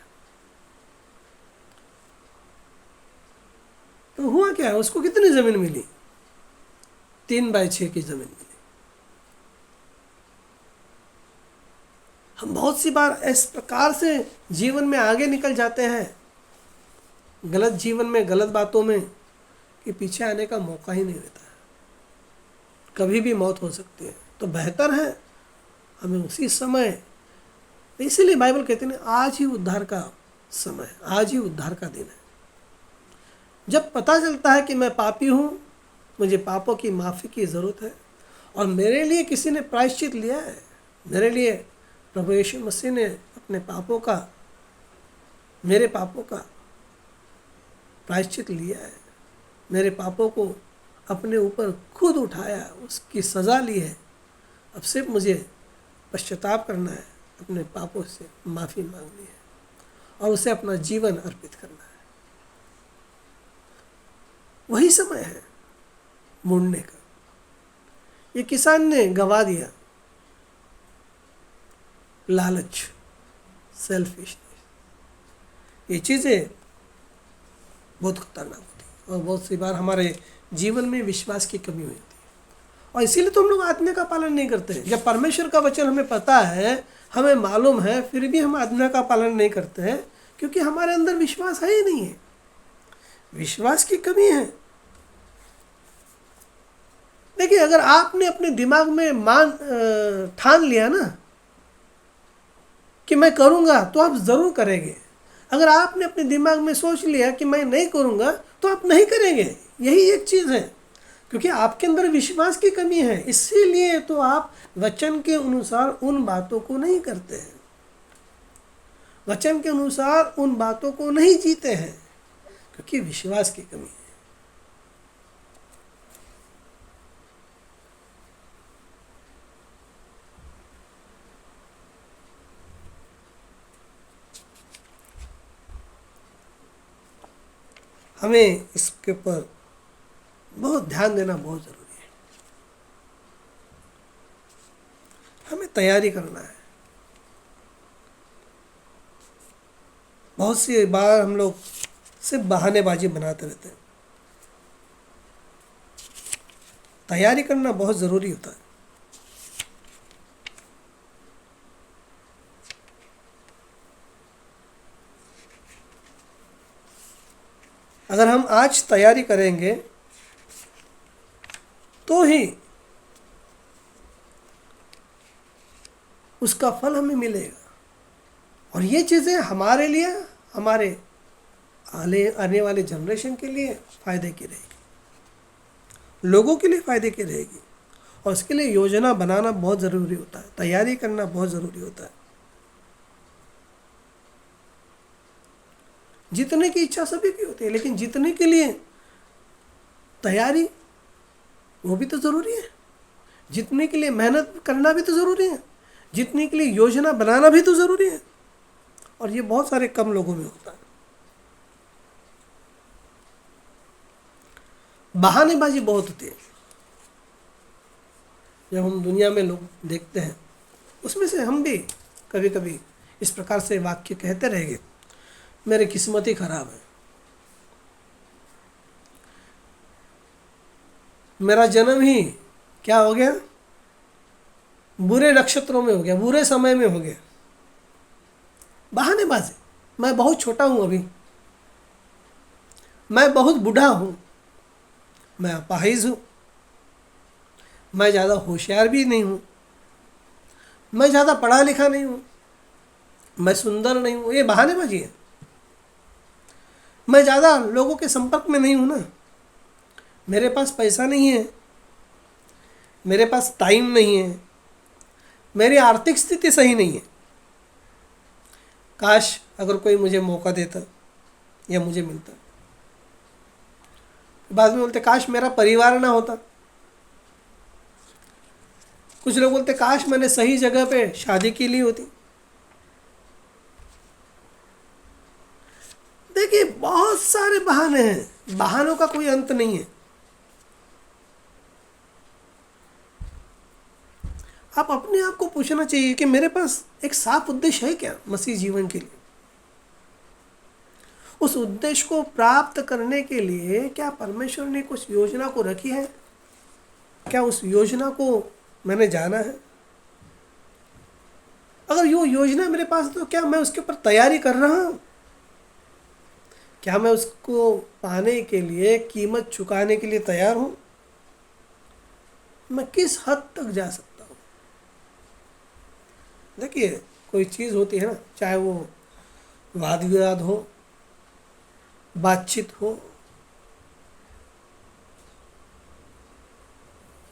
तो हुआ क्या है, उसको कितनी ज़मीन मिली? 3/6 की ज़मीन मिली। हम बहुत सी बार इस प्रकार से जीवन में आगे निकल जाते हैं, गलत जीवन में, गलत बातों में, कि पीछे आने का मौका ही नहीं देता है। कभी भी मौत हो सकती है। तो बेहतर है हमें उसी समय, इसीलिए बाइबल कहते हैं आज ही उद्धार का समय, आज ही उद्धार का दिन है। जब पता चलता है कि मैं पापी हूँ, मुझे पापों की माफ़ी की ज़रूरत है, और मेरे लिए किसी ने प्रायश्चित लिया है, मेरे लिए प्रभु यीशु मसीह ने अपने पापों का, मेरे पापों का प्रायश्चित लिया है, मेरे पापों को अपने ऊपर खुद उठाया, उसकी सज़ा ली है। अब सिर्फ मुझे पश्चाताप करना है, अपने पापों से माफ़ी मांगनी है और उसे अपना जीवन अर्पित करना है। वही समय है मुड़ने का। ये किसान ने गवा दिया, लालच, सेल्फिशनेस, ये चीज़ें बहुत खतरनाक होती हैं और बहुत सी बार हमारे जीवन में विश्वास की कमी होती है। और इसीलिए तो हम लोग आज्ञा का पालन नहीं करते हैं। जब परमेश्वर का वचन हमें पता है, हमें मालूम है, फिर भी हम आज्ञा का पालन नहीं करते हैं, क्योंकि हमारे अंदर विश्वास है ही नहीं है, विश्वास की कमी है। देखिए, अगर आपने अपने दिमाग में ठान लिया ना कि मैं करूँगा, तो आप ज़रूर करेंगे। अगर आपने अपने दिमाग में सोच लिया कि मैं नहीं करूँगा, तो आप नहीं करेंगे। यही एक चीज़ है, क्योंकि आपके अंदर विश्वास की कमी है। इसीलिए तो आप वचन के अनुसार उन बातों को नहीं करते हैं, वचन के अनुसार उन बातों को नहीं जीते हैं, क्योंकि विश्वास की कमी है। हमें इसके ऊपर बहुत ध्यान देना बहुत ज़रूरी है। हमें तैयारी करना है। बहुत सी बार हम लोग सिर्फ बहानेबाजी बनाते रहते हैं। तैयारी करना बहुत ज़रूरी होता है। अगर हम आज तैयारी करेंगे तो ही उसका फल हमें मिलेगा। और ये चीज़ें हमारे लिए, हमारे आने वाले जनरेशन के लिए फ़ायदे की रहेगी, लोगों के लिए फ़ायदे की रहेगी। और उसके लिए योजना बनाना बहुत ज़रूरी होता है, तैयारी करना बहुत ज़रूरी होता है। जीतने की इच्छा सभी की होती है, लेकिन जीतने के लिए तैयारी वो भी तो ज़रूरी है। जीतने के लिए मेहनत करना भी तो ज़रूरी है। जीतने के लिए योजना बनाना भी तो ज़रूरी है। और ये बहुत सारे कम लोगों में होता है। बहानेबाजी बहुत होती है। जब हम दुनिया में लोग देखते हैं, उसमें से हम भी कभी कभी इस प्रकार से वाक्य कहते रहेंगे, मेरी किस्मत ही खराब है, मेरा जन्म ही क्या हो गया, बुरे नक्षत्रों में हो गया, बुरे समय में हो गया। बहानेबाजी। मैं बहुत छोटा हूँ अभी, मैं बहुत बूढ़ा हूँ, मैं अपाहिज हूँ, मैं ज़्यादा होशियार भी नहीं हूँ, मैं ज़्यादा पढ़ा लिखा नहीं हूँ, मैं सुंदर नहीं हूँ। ये बहानेबाजी है। मैं ज़्यादा लोगों के संपर्क में नहीं हूँ ना, मेरे पास पैसा नहीं है, मेरे पास टाइम नहीं है, मेरी आर्थिक स्थिति सही नहीं है। काश अगर कोई मुझे मौका देता या मुझे मिलता। बाद में बोलते काश मेरा परिवार ना होता। कुछ लोग बोलते काश मैंने सही जगह पे शादी की ली होती। देखिए बहुत सारे बहाने हैं, बहानों का कोई अंत नहीं है। आप अपने आप को पूछना चाहिए कि मेरे पास एक साफ उद्देश्य है क्या मसीह जीवन के लिए। उस उद्देश्य को प्राप्त करने के लिए क्या परमेश्वर ने कुछ योजना को रखी है? क्या उस योजना को मैंने जाना है? अगर यो योजना मेरे पास है तो क्या मैं उसके ऊपर तैयारी कर रहा हूँ? क्या मैं उसको पाने के लिए कीमत चुकाने के लिए तैयार हूँ? मैं किस हद तक जा सकता हूँ? देखिए कोई चीज़ होती है ना, चाहे वो वाद विवाद हो, बातचीत हो,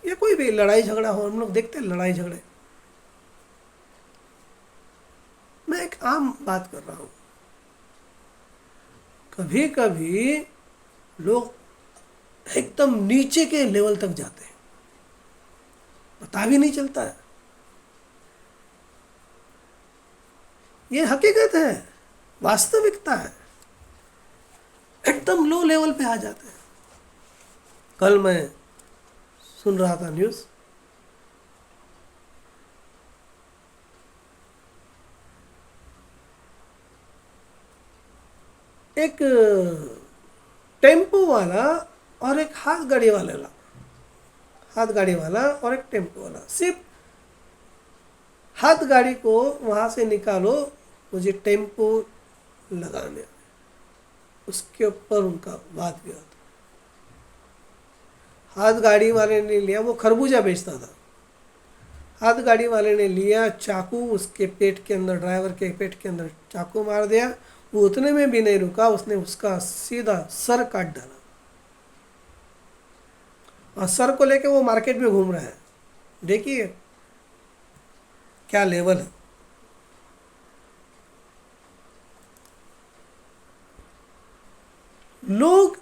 या कोई भी लड़ाई झगड़ा हो, हम लोग देखते हैं लड़ाई झगड़े। मैं एक आम बात कर रहा हूँ। कभी कभी लोग एकदम नीचे के लेवल तक जाते हैं, पता भी नहीं चलता है। ये हकीकत है, वास्तविकता है। एकदम लो लेवल पे आ जाते हैं। कल मैं सुन रहा था न्यूज़, एक टेम्पो वाला और एक हाथ गाड़ी वाला और एक टेम्पो वाला, सिर्फ हाथ गाड़ी को वहाँ से निकालो, मुझे टेम्पो लगाने, उसके ऊपर उनका वाद विवाद। हाथ गाड़ी वाले ने लिया, वो खरबूजा बेचता था, हाथ गाड़ी वाले ने लिया चाकू, उसके पेट के अंदर, ड्राइवर के पेट के अंदर चाकू मार दिया। वो उतने में भी नहीं रुका, उसने उसका सीधा सर काट डाला और सर को लेके वो मार्केट में घूम रहा है। देखिए क्या लेवल है। लोग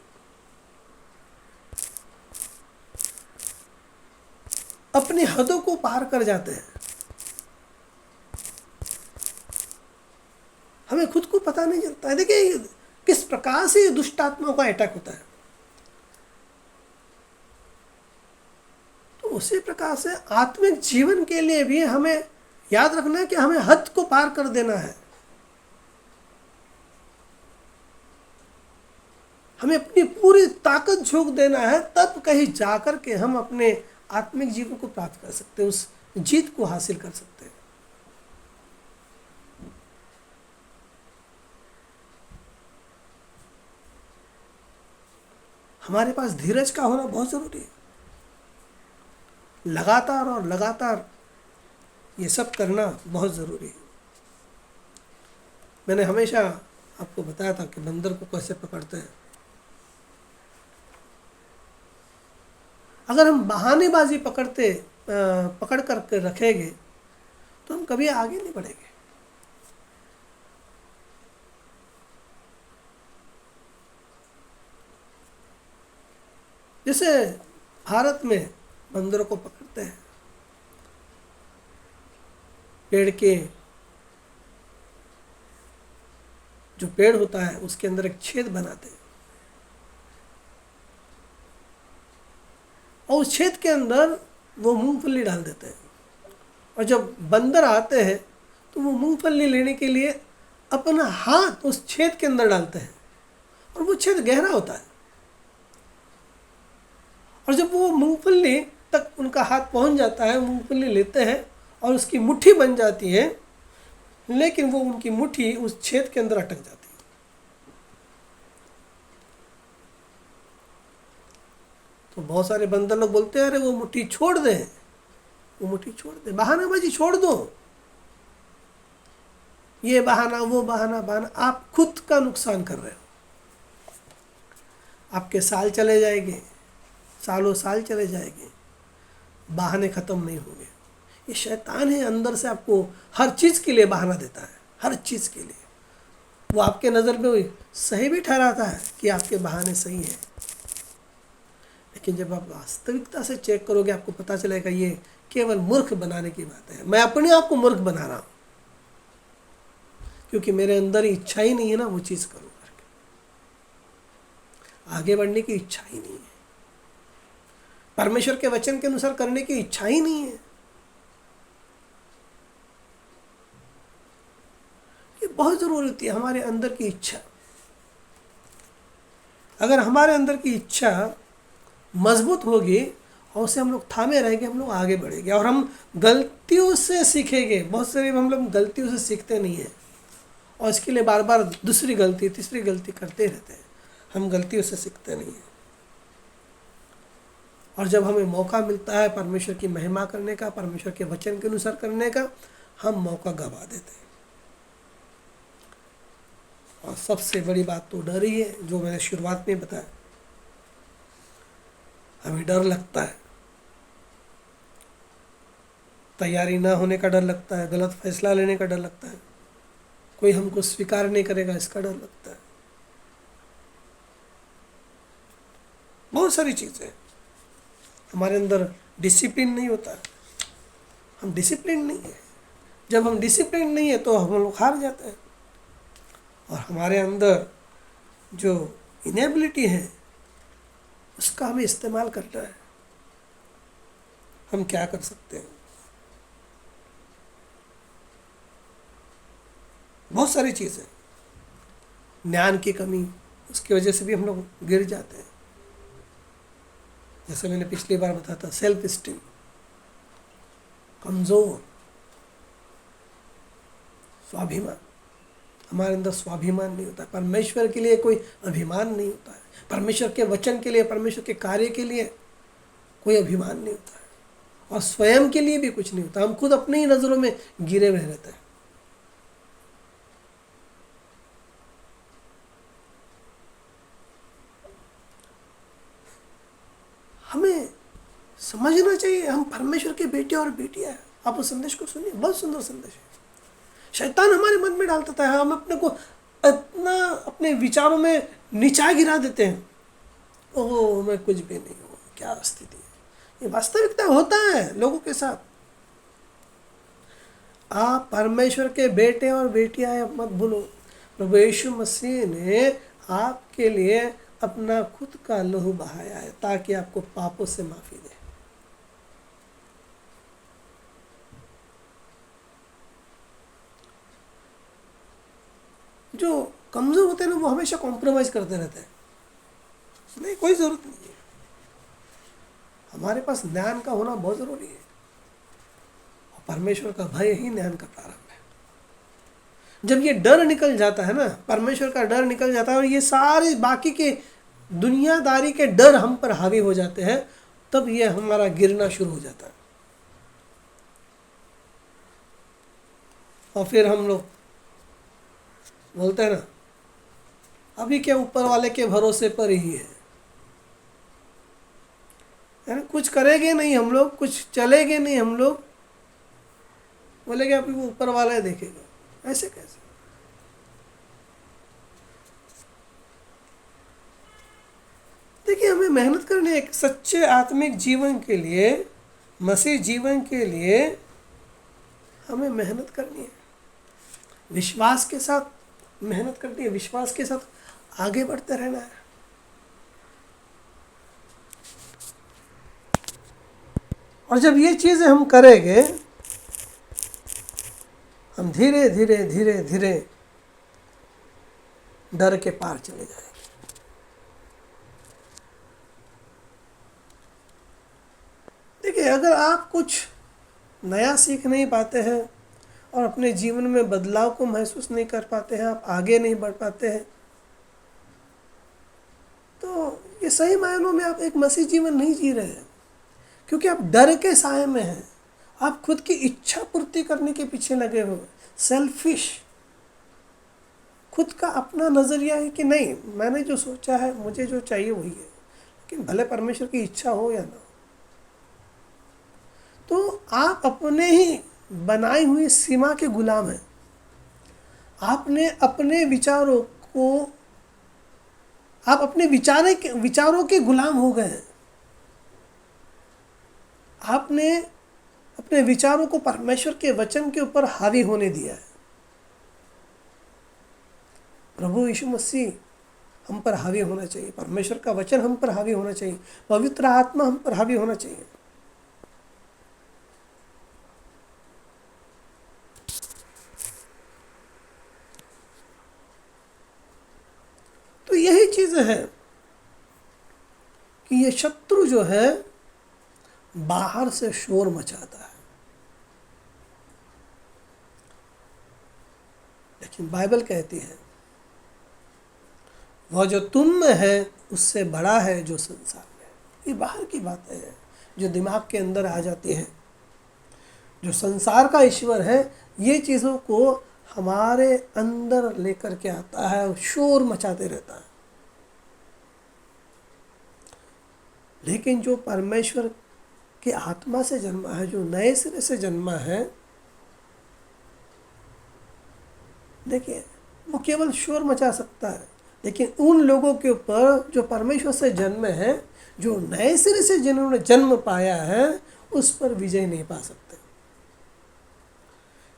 अपनी हदों को पार कर जाते हैं, हमें खुद को पता नहीं चलता है। देखिए किस प्रकार से दुष्ट आत्माओं का अटैक होता है। तो उसी प्रकार से आत्मिक जीवन के लिए भी हमें याद रखना है कि हमें हद को पार कर देना है। हमें अपनी पूरी ताकत झोंक देना है, तब कहीं जाकर के हम अपने आत्मिक जीवन को प्राप्त कर सकते हैं, उस जीत को हासिल कर सकते हैं। हमारे पास धीरज का होना बहुत ज़रूरी है। लगातार और लगातार ये सब करना बहुत ज़रूरी है। मैंने हमेशा आपको बताया था कि बंदर को कैसे पकड़ते हैं। अगर हम बहानेबाजी पकड़ करके रखेंगे तो हम कभी आगे नहीं बढ़ेंगे। जैसे भारत में बंदरों को पकड़ते हैं, पेड़ के जो पेड़ होता है उसके अंदर एक छेद बनाते हैं और उस छेद के अंदर वो मूंगफली डाल देते हैं, और जब बंदर आते हैं तो वो मूंगफली लेने के लिए अपना हाथ उस छेद के अंदर डालते हैं, और वो छेद गहरा होता है, और जब वो मूंगफली तक उनका हाथ पहुंच जाता है, मूंगफली लेते हैं और उसकी मुट्ठी बन जाती है, लेकिन वो उनकी मुट्ठी उस छेद के अंदर अटक जाती है। तो बहुत सारे बंदर लोग बोलते हैं, अरे वो मुट्ठी छोड़ दे, वो मुट्ठी छोड़ दे, बहानाबाजी छोड़ दो, ये बहाना वो बहाना, आप खुद का नुकसान कर रहे हो। आपके साल चले जाएंगे, सालों साल चले जाएंगे, बहाने ख़त्म नहीं होंगे। ये शैतान है, अंदर से आपको हर चीज़ के लिए बहाना देता है, हर चीज़ के लिए। वो आपके नज़र में सही भी ठहराता है कि आपके बहाने सही हैं, लेकिन जब आप वास्तविकता से चेक करोगे आपको पता चलेगा ये केवल मूर्ख बनाने की बात है। मैं अपने आप को मूर्ख बना रहा हूँ, क्योंकि मेरे अंदर इच्छा ही नहीं है ना वो चीज़ करूँ करके, आगे बढ़ने की इच्छा ही नहीं है, परमेश्वर के वचन के अनुसार करने की इच्छा ही नहीं है। ये बहुत ज़रूरी होती है, हमारे अंदर की इच्छा। अगर हमारे अंदर की इच्छा मजबूत होगी और उसे हम लोग थामे रहेंगे, हम लोग आगे बढ़ेंगे और हम गलतियों से सीखेंगे। बहुत सारे हम लोग गलतियों से सीखते नहीं हैं और इसके लिए बार बार दूसरी गलती तीसरी गलती करते रहते हैं, हम गलतियों से सीखते नहीं हैं। और जब हमें मौका मिलता है परमेश्वर की महिमा करने का, परमेश्वर के वचन के अनुसार करने का, हम मौका गंवा देते हैं। और सबसे बड़ी बात तो डर ही है, जो मैंने शुरुआत में बताया। हमें डर लगता है, तैयारी ना होने का डर लगता है, गलत फैसला लेने का डर लगता है, कोई हमको स्वीकार नहीं करेगा इसका डर लगता है, बहुत सारी चीज़ें। हमारे अंदर डिसिप्लिन नहीं होता है, हम डिसिप्लिन नहीं है। जब हम डिसिप्लिन नहीं है तो हम लोग हार जाते हैं, और हमारे अंदर जो इनेबिलिटी है उसका हमें इस्तेमाल करना है। हम क्या कर सकते हैं? बहुत सारी चीज़ें, ज्ञान की कमी, उसकी वजह से भी हम लोग गिर जाते हैं। जैसे मैंने पिछली बार बताया था, सेल्फ स्टीम कमज़ोर, स्वाभिमान, हमारे अंदर स्वाभिमान नहीं होता। परमेश्वर के लिए कोई अभिमान नहीं होता है, परमेश्वर के वचन के लिए, परमेश्वर के कार्य के लिए कोई अभिमान नहीं होता है, और स्वयं के लिए भी कुछ नहीं होता। हम खुद अपनी ही नज़रों में गिरे हुए रहते हैं। हमें समझना चाहिए हम परमेश्वर के बेटे और बेटियां हैं। आप उस संदेश को सुनिए, बहुत सुंदर संदेश है। शैतान हमारे मन में डालता था, हम अपने को इतना अपने विचारों में नीचा गिरा देते हैं, ओह मैं कुछ भी नहीं हूँ, क्या स्थिति है। ये वास्तविकता होता है लोगों के साथ। आप परमेश्वर के बेटे और बेटियां हैं, मत भूलो। प्रभु यीशु मसीह ने आपके लिए अपना खुद का लहू बहाया है ताकि आपको पापों से माफ़ी दे। जो कमज़ोर होते हैं ना वो हमेशा कॉम्प्रोमाइज़ करते रहते हैं। नहीं, कोई ज़रूरत नहीं है। हमारे पास ज्ञान का होना बहुत ज़रूरी है, और परमेश्वर का भय ही ज्ञान का प्रारंभ है। जब ये डर निकल जाता है ना, परमेश्वर का डर निकल जाता है, और ये सारे बाकी के दुनियादारी के डर हम पर हावी हो जाते हैं, तब ये हमारा गिरना शुरू हो जाता है। और फिर हम लोग बोलते हैं ना, अभी क्या ऊपर वाले के भरोसे पर ही है ना, कुछ करेंगे नहीं हम लोग, कुछ चलेंगे नहीं हम लोग, बोलेंगे अभी वो ऊपर वाला ही देखेगा। ऐसे कैसे? देखिए, हमें मेहनत करनी है। एक सच्चे आत्मिक जीवन के लिए, मसीह जीवन के लिए हमें मेहनत करनी है, विश्वास के साथ मेहनत करनी है, विश्वास के साथ आगे बढ़ते रहना है। और जब ये चीज़ें हम करेंगे, हम धीरे धीरे धीरे धीरे डर के पार चले जाएंगे। देखिए, अगर आप कुछ नया सीख नहीं पाते हैं और अपने जीवन में बदलाव को महसूस नहीं कर पाते हैं, आप आगे नहीं बढ़ पाते हैं, तो ये सही मायनों में आप एक मसीह जीवन नहीं जी रहे हैं, क्योंकि आप डर के साए में हैं। आप खुद की इच्छा पूर्ति करने के पीछे लगे हुए, सेल्फिश, खुद का अपना नज़रिया है कि नहीं, मैंने जो सोचा है, मुझे जो चाहिए वही है, लेकिन भले परमेश्वर की इच्छा हो या ना हो। तो आप अपने ही बनाई हुई सीमा के गुलाम हैं। आपने अपने विचारों को, आप अपने विचारों के गुलाम हो गए हैं। आपने अपने विचारों को परमेश्वर के वचन के ऊपर हावी होने दिया है। प्रभु यीशु मसीह हम पर हावी होना चाहिए, परमेश्वर का वचन हम पर हावी होना चाहिए, पवित्र आत्मा हम पर हावी होना चाहिए। तो यही चीज़ है कि ये शत्रु जो है बाहर से शोर मचाता है, लेकिन बाइबल कहती है वह जो तुम में है उससे बड़ा है जो संसार में है। ये बाहर की बातें हैं जो दिमाग के अंदर आ जाती हैं। जो संसार का ईश्वर है ये चीज़ों को हमारे अंदर लेकर के आता है और शोर मचाते रहता है। लेकिन जो परमेश्वर की आत्मा से जन्मा है, जो नए सिरे से जन्मा है, देखिए वो केवल शोर मचा सकता है, लेकिन उन लोगों के ऊपर जो परमेश्वर से जन्मे हैं, जो नए सिरे से जिन्होंने जन्म पाया है, उस पर विजय नहीं पा सकते,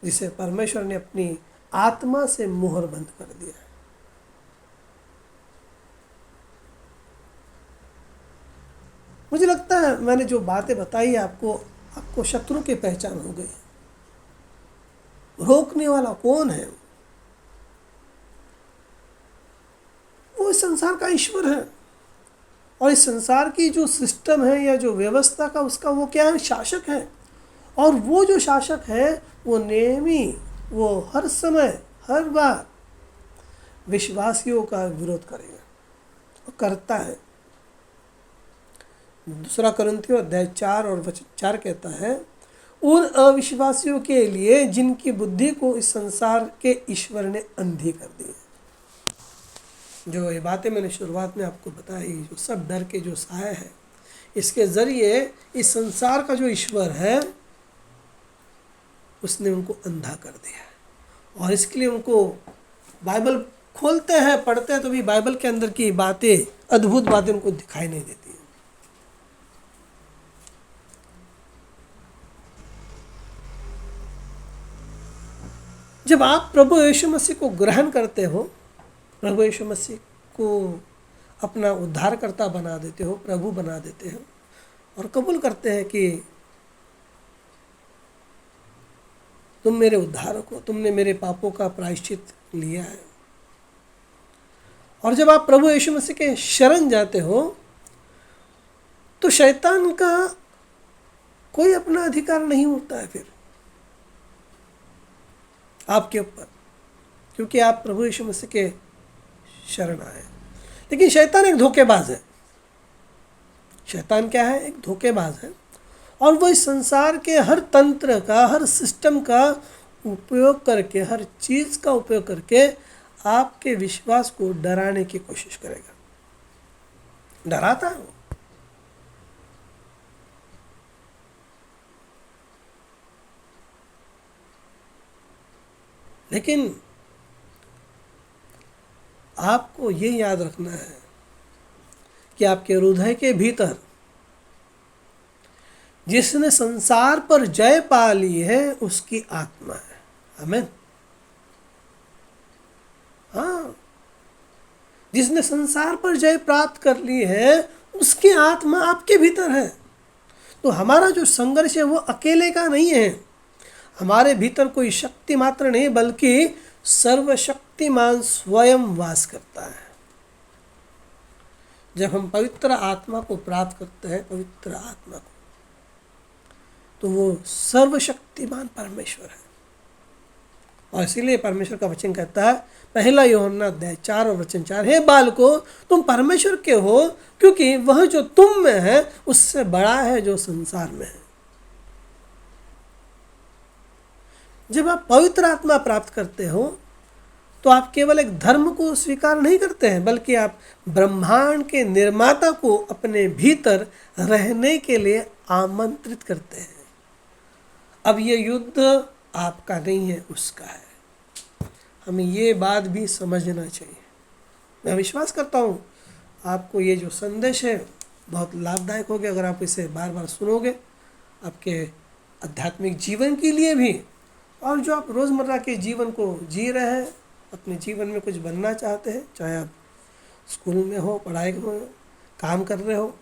जिसे परमेश्वर ने अपनी आत्मा से मुहर बंद कर दिया है। मुझे लगता है मैंने जो बातें बताई आपको शत्रु की पहचान हो गई। रोकने वाला कौन है? वो इस संसार का ईश्वर है, और इस संसार की जो सिस्टम है या जो व्यवस्था का उसका वो क्या है? शासक है। और वो जो शासक है वो नेमी, वो हर समय हर बार विश्वासियों का विरोध करेगा और करता है। दूसरा कुरिन्थियों अध्याय 4 और वचन 4 कहता है, उन अविश्वासियों के लिए जिनकी बुद्धि को इस संसार के ईश्वर ने अंधी कर दी है। जो ये बातें मैंने शुरुआत में आपको बताई, जो सब डर के जो साए है, इसके ज़रिए इस संसार का जो ईश्वर है उसने उनको अंधा कर दिया है। और इसके लिए उनको बाइबल खोलते हैं, पढ़ते हैं, तो भी बाइबल के अंदर की बातें, अद्भुत बातें उनको दिखाई नहीं देती हैं। जब आप प्रभु यीशु मसीह को ग्रहण करते हो, प्रभु यीशु मसीह को अपना उद्धारकर्ता बना देते हो, प्रभु बना देते हो, और कबूल करते हैं कि तुम मेरे उद्धारक हो, तुमने मेरे पापों का प्रायश्चित लिया है, और जब आप प्रभु यीशु मसीह के शरण जाते हो तो शैतान का कोई अपना अधिकार नहीं होता है फिर आपके ऊपर, क्योंकि आप प्रभु यीशु मसीह के शरण आए। लेकिन शैतान एक धोखेबाज है। शैतान क्या है? एक धोखेबाज है। और वो इस संसार के हर तंत्र का, हर सिस्टम का उपयोग करके, हर चीज़ का उपयोग करके आपके विश्वास को डराने की कोशिश करेगा। डराता है वो। लेकिन आपको ये याद रखना है कि आपके हृदय के भीतर जिसने संसार पर जय पा ली है उसकी आत्मा है। आमीन। हाँ, जिसने संसार पर जय प्राप्त कर ली है उसकी आत्मा आपके भीतर है। तो हमारा जो संघर्ष है वो अकेले का नहीं है। हमारे भीतर कोई शक्ति मात्र नहीं, बल्कि सर्वशक्तिमान स्वयं वास करता है। जब हम पवित्र आत्मा को प्राप्त करते हैं, पवित्र आत्मा को, तो वो सर्वशक्तिमान परमेश्वर है। और इसीलिए परमेश्वर का वचन कहता है, पहला यूहन्ना अध्याय 4 और वचन 4, हे बालको तुम परमेश्वर के हो, क्योंकि वह जो तुम में है उससे बड़ा है जो संसार में है। जब आप पवित्र आत्मा प्राप्त करते हो तो आप केवल एक धर्म को स्वीकार नहीं करते हैं, बल्कि आप ब्रह्मांड के निर्माता को अपने भीतर रहने के लिए आमंत्रित करते हैं। अब ये युद्ध आपका नहीं है, उसका है। हमें ये बात भी समझना चाहिए। मैं विश्वास करता हूँ आपको ये जो संदेश है बहुत लाभदायक होगा अगर आप इसे बार बार सुनोगे, आपके आध्यात्मिक जीवन के लिए भी, और जो आप रोज़मर्रा के जीवन को जी रहे हैं, अपने जीवन में कुछ बनना चाहते हैं, चाहे आप स्कूल में हो, पढ़ाई में हो, काम कर रहे हो,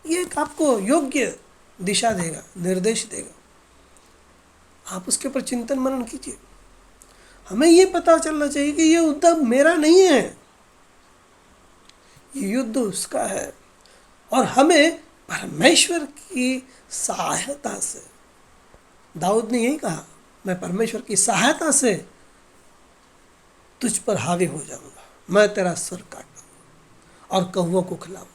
ये एक आपको योग्य दिशा देगा, निर्देश देगा। आप उसके ऊपर चिंतन मनन कीजिए। हमें ये पता चलना चाहिए कि ये युद्ध मेरा नहीं है, ये युद्ध उसका है। और हमें परमेश्वर की सहायता से, दाऊद ने यही कहा, मैं परमेश्वर की सहायता से तुझ पर हावी हो जाऊंगा, मैं तेरा सर काटूंगा और कौवों को खिलाऊंगा।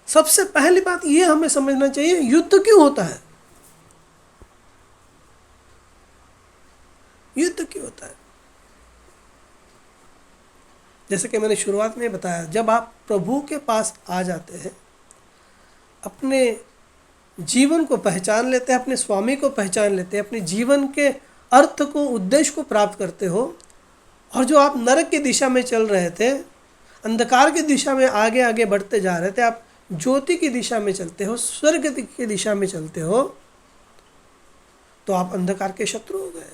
सबसे पहली बात ये हमें समझना चाहिए, युद्ध क्यों होता है? युद्ध क्यों होता है? जैसे कि मैंने शुरुआत में बताया, जब आप प्रभु के पास आ जाते हैं, अपने जीवन को पहचान लेते हैं, अपने स्वामी को पहचान लेते हैं, अपने जीवन के अर्थ को, उद्देश्य को प्राप्त करते हो, और जो आप नरक की दिशा में चल रहे थे, अंधकार की दिशा में आगे आगे बढ़ते जा रहे थे, आप ज्योति की दिशा में चलते हो, स्वर्ग की दिशा में चलते हो, तो आप अंधकार के शत्रु हो गए।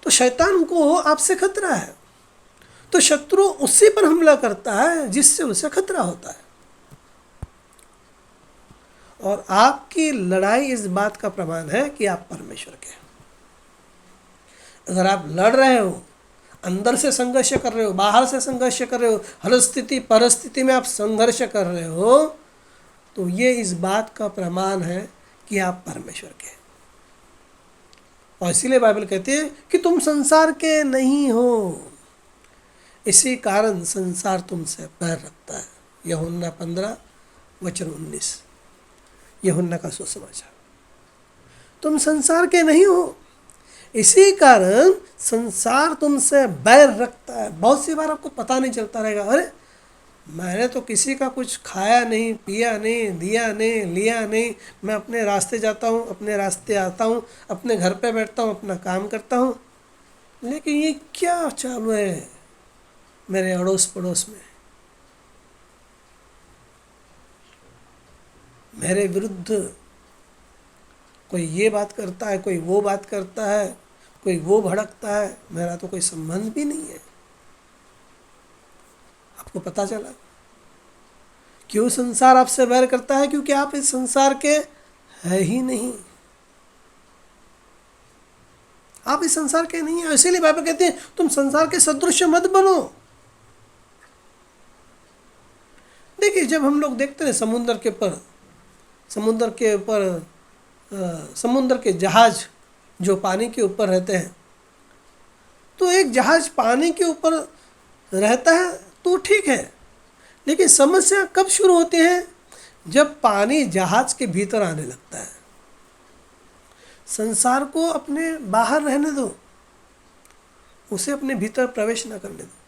तो शैतान को आपसे खतरा है, तो शत्रु उसी पर हमला करता है जिससे उसे खतरा होता है। और आपकी लड़ाई इस बात का प्रमाण है कि आप परमेश्वर के हैं। अगर आप लड़ रहे हो, अंदर से संघर्ष कर रहे हो, बाहर से संघर्ष कर रहे हो, हर स्थिति परिस्थिति में आप संघर्ष कर रहे हो, तो ये इस बात का प्रमाण है कि आप परमेश्वर के हैं। और इसीलिए बाइबल कहती है कि तुम संसार के नहीं हो, इसी कारण संसार तुमसे बैर रखता है। यूहन्ना 15 वचन 19, यूहन्ना का सुसमाचार। तुम संसार के नहीं हो, इसी कारण संसार तुमसे बैर रखता है। बहुत सी बार आपको पता नहीं चलता रहेगा, अरे मैंने तो किसी का कुछ खाया नहीं, पिया नहीं, दिया नहीं, लिया नहीं, मैं अपने रास्ते जाता हूँ, अपने रास्ते आता हूँ, अपने घर पे बैठता हूँ, अपना काम करता हूँ, लेकिन ये क्या चालू है मेरे अड़ोस पड़ोस में? मेरे विरुद्ध कोई ये बात करता है, कोई वो बात करता है, कोई वो भड़कता है, मेरा तो कोई संबंध भी नहीं है। आपको पता चला क्यों संसार आपसे बैर करता है? क्योंकि आप इस संसार के है ही नहीं, आप इस संसार के नहीं है। इसीलिए बाइबल कहते हैं तुम संसार के सदृश मत बनो। देखिए, जब हम लोग देखते हैं समुद्र के ऊपर समुद्र के जहाज जो पानी के ऊपर रहते हैं, तो एक जहाज पानी के ऊपर रहता है तो ठीक है, लेकिन समस्या कब शुरू होती है? जब पानी जहाज के भीतर आने लगता है। संसार को अपने बाहर रहने दो, उसे अपने भीतर प्रवेश न करने दो।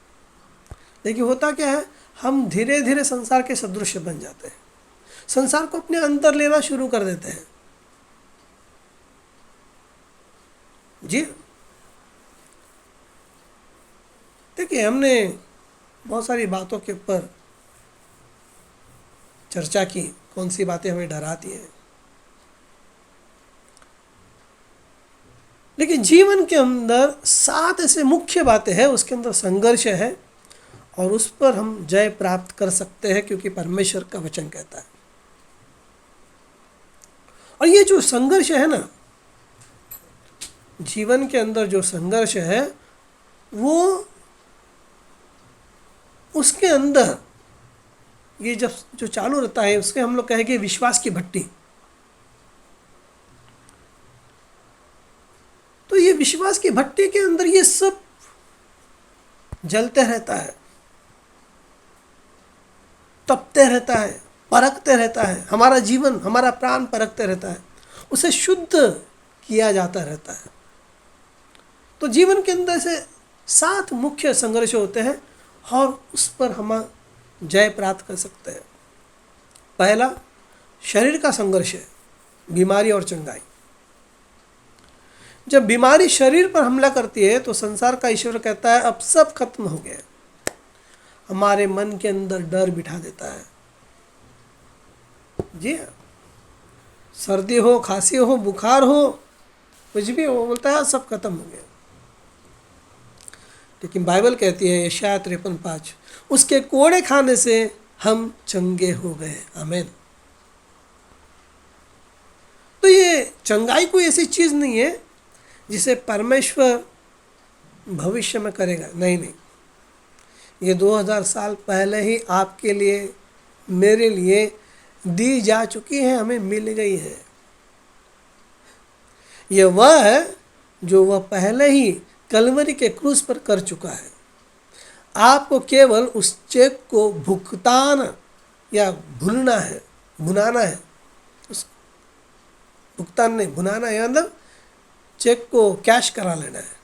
लेकिन होता क्या है, हम धीरे धीरे संसार के सदृश बन जाते हैं, संसार को अपने अंदर लेना शुरू कर देते हैं। जी देखिए, हमने बहुत सारी बातों के ऊपर चर्चा की, कौन सी बातें हमें डराती हैं, लेकिन जीवन के अंदर 7 ऐसे मुख्य बातें हैं, उसके अंदर संघर्ष है और उस पर हम जय प्राप्त कर सकते हैं, क्योंकि परमेश्वर का वचन कहता है। और ये जो संघर्ष है ना, जीवन के अंदर जो संघर्ष है, वो उसके अंदर ये जब जो चालू रहता है, उसके हम लोग कहेंगे विश्वास की भट्टी। तो ये विश्वास की भट्टी के अंदर ये सब जलते रहता है, तपते रहता है, परखते रहता है, हमारा जीवन, हमारा प्राण परखते रहता है, उसे शुद्ध किया जाता रहता है। तो जीवन के अंदर से 7 मुख्य संघर्ष होते हैं और उस पर हम जय प्राप्त कर सकते हैं। पहला शरीर का संघर्ष है, बीमारी और चंगाई। जब बीमारी शरीर पर हमला करती है तो संसार का ईश्वर कहता है अब सब खत्म हो गया। हमारे मन के अंदर डर बिठा देता है। जी हाँ, सर्दी हो, खांसी हो, बुखार हो, कुछ भी हो, बोलता है सब खत्म हो गया। लेकिन बाइबल कहती है यशायाह 53:5, उसके कोड़े खाने से हम चंगे हो गए। आमीन। तो ये चंगाई कोई ऐसी चीज़ नहीं है जिसे परमेश्वर भविष्य में करेगा, नहीं नहीं, ये 2000 साल पहले ही आपके लिए, मेरे लिए दी जा चुकी है, हमें मिल गई है। ये वह है जो वह पहले ही कलवरी के क्रूस पर कर चुका है। आपको केवल उस चेक को भुगतान या भुनाना है, उस भुगतान नहीं, भुनाना है मतलब चेक को कैश करा लेना है,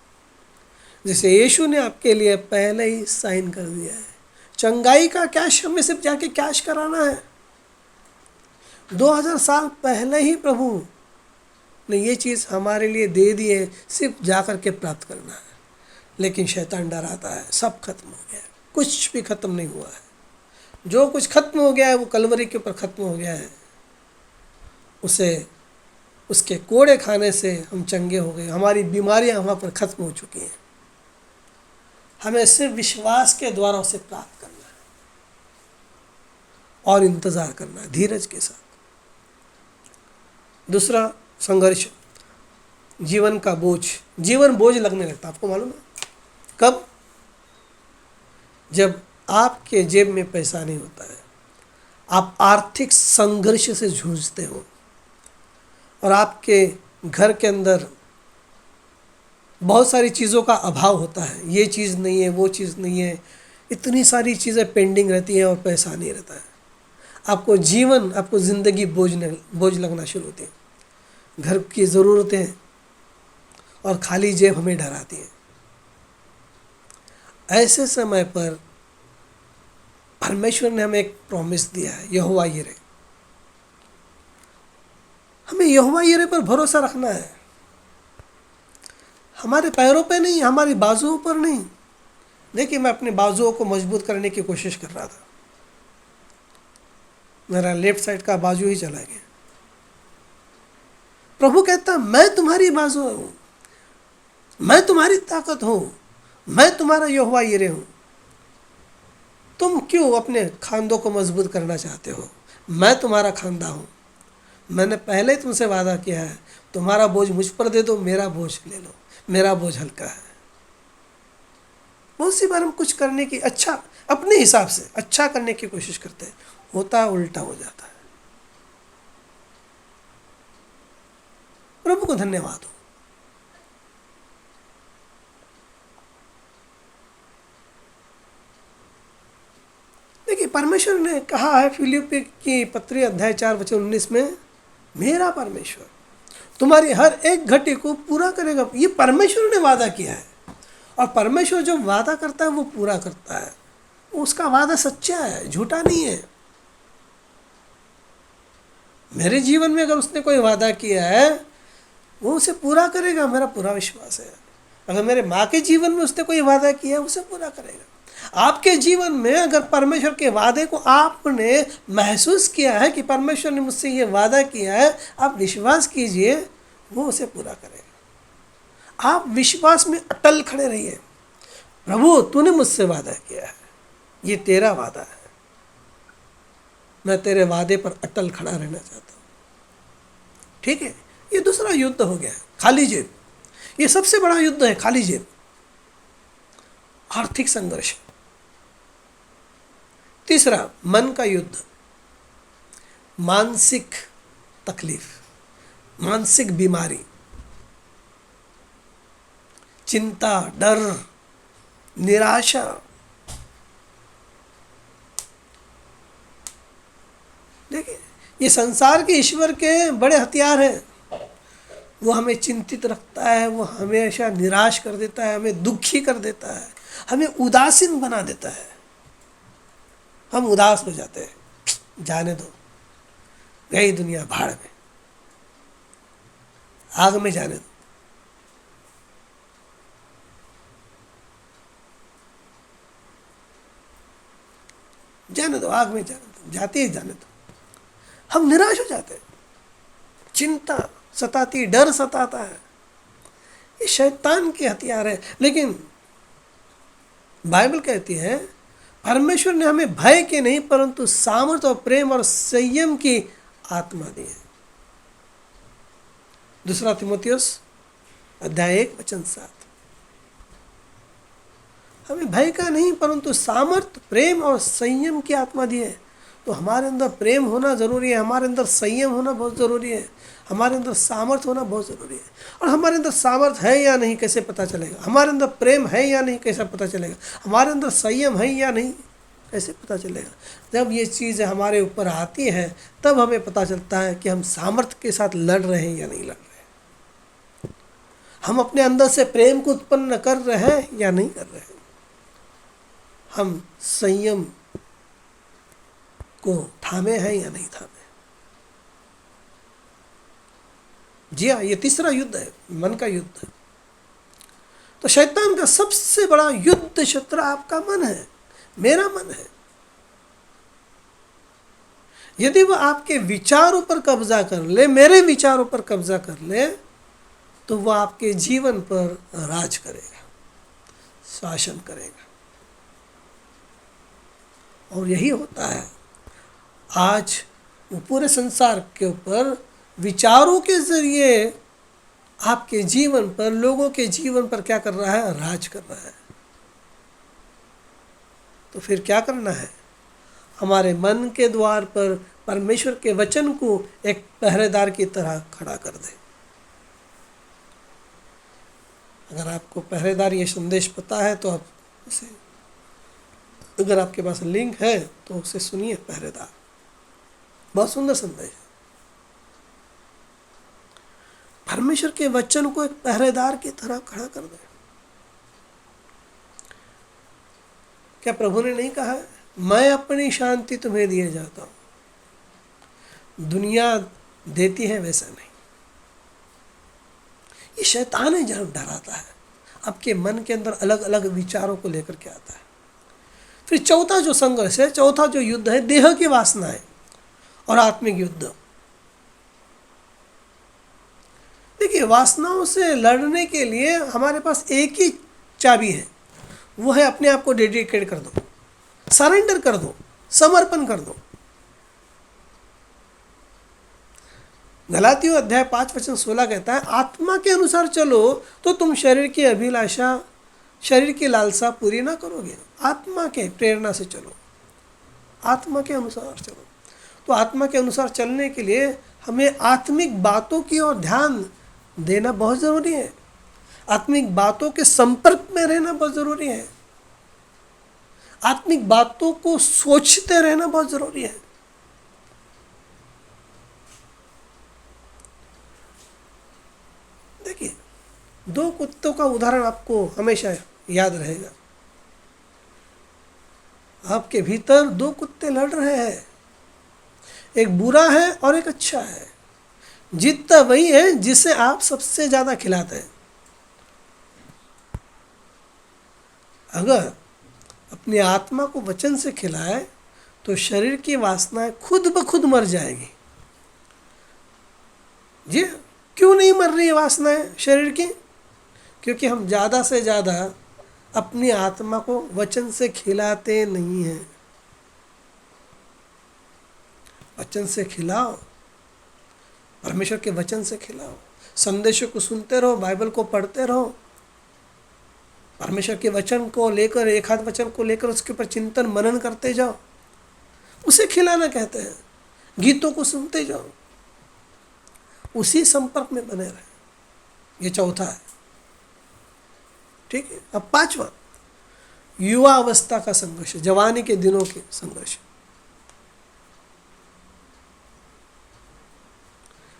जिसे यीशु ने आपके लिए पहले ही साइन कर दिया है। चंगाई का कैश हमें सिर्फ जाके कैश कराना है। 2000 साल पहले ही प्रभु ने ये चीज़ हमारे लिए दे दी है, सिर्फ जा कर के प्राप्त करना है। लेकिन शैतान डराता है सब खत्म हो गया है, कुछ भी खत्म नहीं हुआ है। जो कुछ खत्म हो गया है वो कलवरी के ऊपर खत्म हो गया है। उसके कोड़े खाने से हम चंगे हो गए, हमारी बीमारियां वहाँ पर खत्म हो चुकी हैं। हमें सिर्फ विश्वास के द्वारा उसे प्राप्त करना है और इंतज़ार करना है धीरज के साथ। दूसरा संघर्ष, जीवन का बोझ। जीवन बोझ लगने लगता है, आपको मालूम है कब? जब आपके जेब में पैसा नहीं होता है, आप आर्थिक संघर्ष से जूझते हो और आपके घर के अंदर बहुत सारी चीज़ों का अभाव होता है, ये चीज़ नहीं है, वो चीज़ नहीं है, इतनी सारी चीज़ें पेंडिंग रहती हैं और पैसा नहीं रहता है। आपको ज़िंदगी बोझ लगना शुरू होती है। घर की ज़रूरतें और खाली जेब हमें डराती है। ऐसे समय पर परमेश्वर ने हमें एक प्रॉमिस दिया है, यहोवा यिरे। हमें यहोवा यिरे पर भरोसा रखना है, हमारे पैरों पे नहीं, हमारी बाजुओं पर नहीं। देखिए, मैं अपने बाजुओं को मजबूत करने की कोशिश कर रहा था, मेरा लेफ्ट साइड का बाजू ही चला गया। प्रभु कहता मैं तुम्हारी बाजू हूँ, मैं तुम्हारी ताकत हूँ, मैं तुम्हारा यहोवा यिरे हूँ। तुम क्यों अपने खानों को मजबूत करना चाहते हो? मैं तुम्हारा खानदा हूँ, मैंने पहले ही तुमसे वादा किया है, तुम्हारा बोझ मुझ पर दे दो, मेरा बोझ ले लो, मेरा बोझ हल्का है। बहुत सी बार हम कुछ करने की अपने हिसाब से अच्छा करने की कोशिश करते हैं, होता उल्टा हो जाता है। प्रभु को धन्यवाद हो। देखिए, परमेश्वर ने कहा है फिलिप्पी की पत्री अध्याय 4 वचन 19 में, मेरा परमेश्वर तुम्हारी हर एक घटी को पूरा करेगा। ये परमेश्वर ने वादा किया है, और परमेश्वर जो वादा करता है वो पूरा करता है। उसका वादा सच्चा है, झूठा नहीं है। मेरे जीवन में अगर उसने कोई वादा किया है वो उसे पूरा करेगा, मेरा पूरा विश्वास है। अगर मेरे माँ के जीवन में उसने कोई वादा किया है उसे पूरा करेगा। आपके जीवन में अगर परमेश्वर के वादे को आपने महसूस किया है कि परमेश्वर ने मुझसे ये वादा किया है, आप विश्वास कीजिए वो उसे पूरा करेगा। आप विश्वास में अटल खड़े रहिए। प्रभु तूने मुझसे वादा किया है, ये तेरा वादा है, मैं तेरे वादे पर अटल खड़ा रहना चाहता हूँ। ठीक है, ये दूसरा युद्ध हो गया, खाली जेब। ये सबसे बड़ा युद्ध है, खाली जेब, आर्थिक संघर्ष। तीसरा, मन का युद्ध, मानसिक तकलीफ, मानसिक बीमारी, चिंता, डर, निराशा। देखिए, ये संसार के ईश्वर के बड़े हथियार हैं। वो हमें चिंतित रखता है, वो हमेशा निराश कर देता है, हमें दुखी कर देता है, हमें उदासीन बना देता है। हम उदास हो जाते हैं, जाने दो, गई दुनिया भाड़ में, आग में जाने दो। जाने दो, आग में जाने दो, जाती है जाने दो। हम निराश हो जाते हैं, चिंता सताती, डर सताता है। ये शैतान के हथियार है। लेकिन बाइबल कहती है परमेश्वर ने हमें भय के नहीं परंतु सामर्थ्य और प्रेम और संयम की आत्मा दी है। 2 तीमुथियुस अध्याय 1 वचन 7। हमें भय का नहीं परंतु सामर्थ्य, प्रेम और संयम की आत्मा दी है। तो हमारे अंदर प्रेम होना जरूरी है, हमारे अंदर संयम होना बहुत ज़रूरी है, हमारे अंदर सामर्थ्य होना बहुत ज़रूरी है। और हमारे अंदर सामर्थ्य है या नहीं कैसे पता चलेगा? हमारे अंदर प्रेम है या नहीं कैसे पता चलेगा? हमारे अंदर संयम है या नहीं कैसे पता चलेगा? जब ये चीज़ें हमारे ऊपर आती हैं तब हमें पता चलता है कि हम सामर्थ्य के साथ लड़ रहे हैं या नहीं लड़ रहे हैं। हम अपने अंदर से प्रेम को उत्पन्न कर रहे हैं या नहीं कर रहे हैं। हम संयम को थामे हैं या नहीं थामे। जी हाँ, ये तीसरा युद्ध है, मन का युद्ध। तो शैतान का सबसे बड़ा युद्ध क्षेत्र आपका मन है, मेरा मन है। यदि वह आपके विचारों पर कब्जा कर ले, मेरे विचारों पर कब्जा कर ले, तो वह आपके जीवन पर राज करेगा, शासन करेगा। और यही होता है आज वो पूरे संसार के ऊपर विचारों के जरिए आपके जीवन पर, लोगों के जीवन पर क्या कर रहा है? राज कर रहा है। तो फिर क्या करना है? हमारे मन के द्वार पर परमेश्वर के वचन को एक पहरेदार की तरह खड़ा कर दे। अगर आपको पहरेदार ये संदेश पता है तो आप उसे, अगर आपके पास लिंक है तो उसे सुनिए। पहरेदार बहुत सुंदर संदेश है। परमेश्वर के वचन को एक पहरेदार की तरह खड़ा कर दे। क्या प्रभु ने नहीं कहा, मैं अपनी शांति तुम्हें दिए जाता हूं, दुनिया देती है वैसा नहीं। ये शैतान है जब डराता है, आपके मन के अंदर अलग अलग विचारों को लेकर के आता है। फिर चौथा जो संघर्ष है, चौथा जो युद्ध है, देह की वासनाएं और आत्मिक युद्ध। देखिए, वासनाओं से लड़ने के लिए हमारे पास एक ही चाबी है, वो है अपने आप को डेडिकेट कर दो। सरेंडर कर दो, समर्पण कर दो। गलातियों अध्याय 5 वचन 16 कहता है, आत्मा के अनुसार चलो तो तुम शरीर की अभिलाषा, शरीर की लालसा पूरी ना करोगे। आत्मा के प्रेरणा से चलो, आत्मा के अनुसार चलो। तो आत्मा के अनुसार चलने के लिए हमें आत्मिक बातों की ओर ध्यान देना बहुत ज़रूरी है। आत्मिक बातों के संपर्क में रहना बहुत ज़रूरी है। आत्मिक बातों को सोचते रहना बहुत ज़रूरी है। देखिए, 2 कुत्तों का उदाहरण आपको हमेशा याद रहेगा। आपके भीतर 2 कुत्ते लड़ रहे हैं, एक बुरा है और एक अच्छा है। जीतता वही है जिसे आप सबसे ज़्यादा खिलाते हैं। अगर अपनी आत्मा को वचन से खिलाए तो शरीर की वासनाएं खुद ब खुद मर जाएगी। जी, क्यों नहीं मर रही वासनाएं शरीर की? क्योंकि हम ज़्यादा से ज़्यादा अपनी आत्मा को वचन से खिलाते नहीं हैं। वचन से खिलाओ, परमेश्वर के वचन से खिलाओ। संदेशों को सुनते रहो, बाइबल को पढ़ते रहो, परमेश्वर के वचन को लेकर, एक आध वचन को लेकर उसके ऊपर चिंतन मनन करते जाओ। उसे खिलाना कहते हैं। गीतों को सुनते जाओ, उसी संपर्क में बने रहे। ये चौथा है। ठीक है। अब 5वां, युवा अवस्था का संघर्ष, जवानी के दिनों के संघर्ष।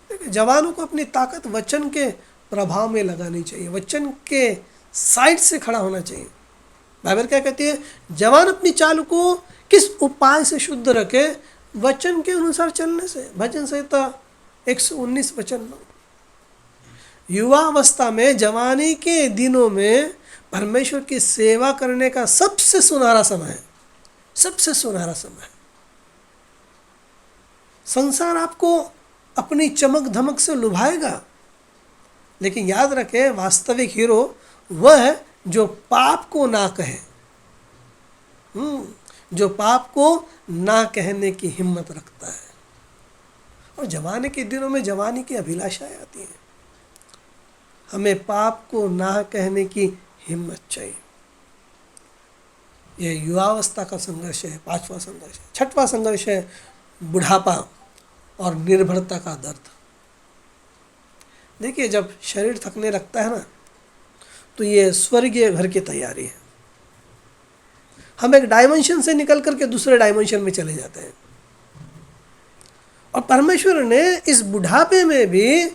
जवानों को अपनी ताकत वचन के प्रभाव में लगानी चाहिए, वचन के साइड से खड़ा होना चाहिए। बाइबल क्या कहती है? जवान अपनी चाल को किस उपाय से शुद्ध रखे? वचन के अनुसार चलने से। भजन संहिता 119 वचन 9। युवा अवस्था में, जवानी के दिनों में परमेश्वर की सेवा करने का सबसे सुनहरा समय है, सबसे सुनहरा समय है। संसार आपको अपनी चमक धमक से लुभाएगा, लेकिन याद रखें, वास्तविक हीरो वह है जो पाप को ना कहे, जो पाप को ना कहने की हिम्मत रखता है। और जवानी के दिनों में जवानी की अभिलाषाएं आती हैं। हमें पाप को ना कहने की हिम्मत चाहिए। यह युवावस्था का संघर्ष है। 5वां संघर्ष है। 6वां संघर्ष है बुढ़ापा और निर्भरता का दर्द। देखिए, जब शरीर थकने लगता है ना, तो ये स्वर्गीय घर की तैयारी है। हम एक डायमेंशन से निकल करके दूसरे डायमेंशन में चले जाते हैं। और परमेश्वर ने इस बुढ़ापे में भी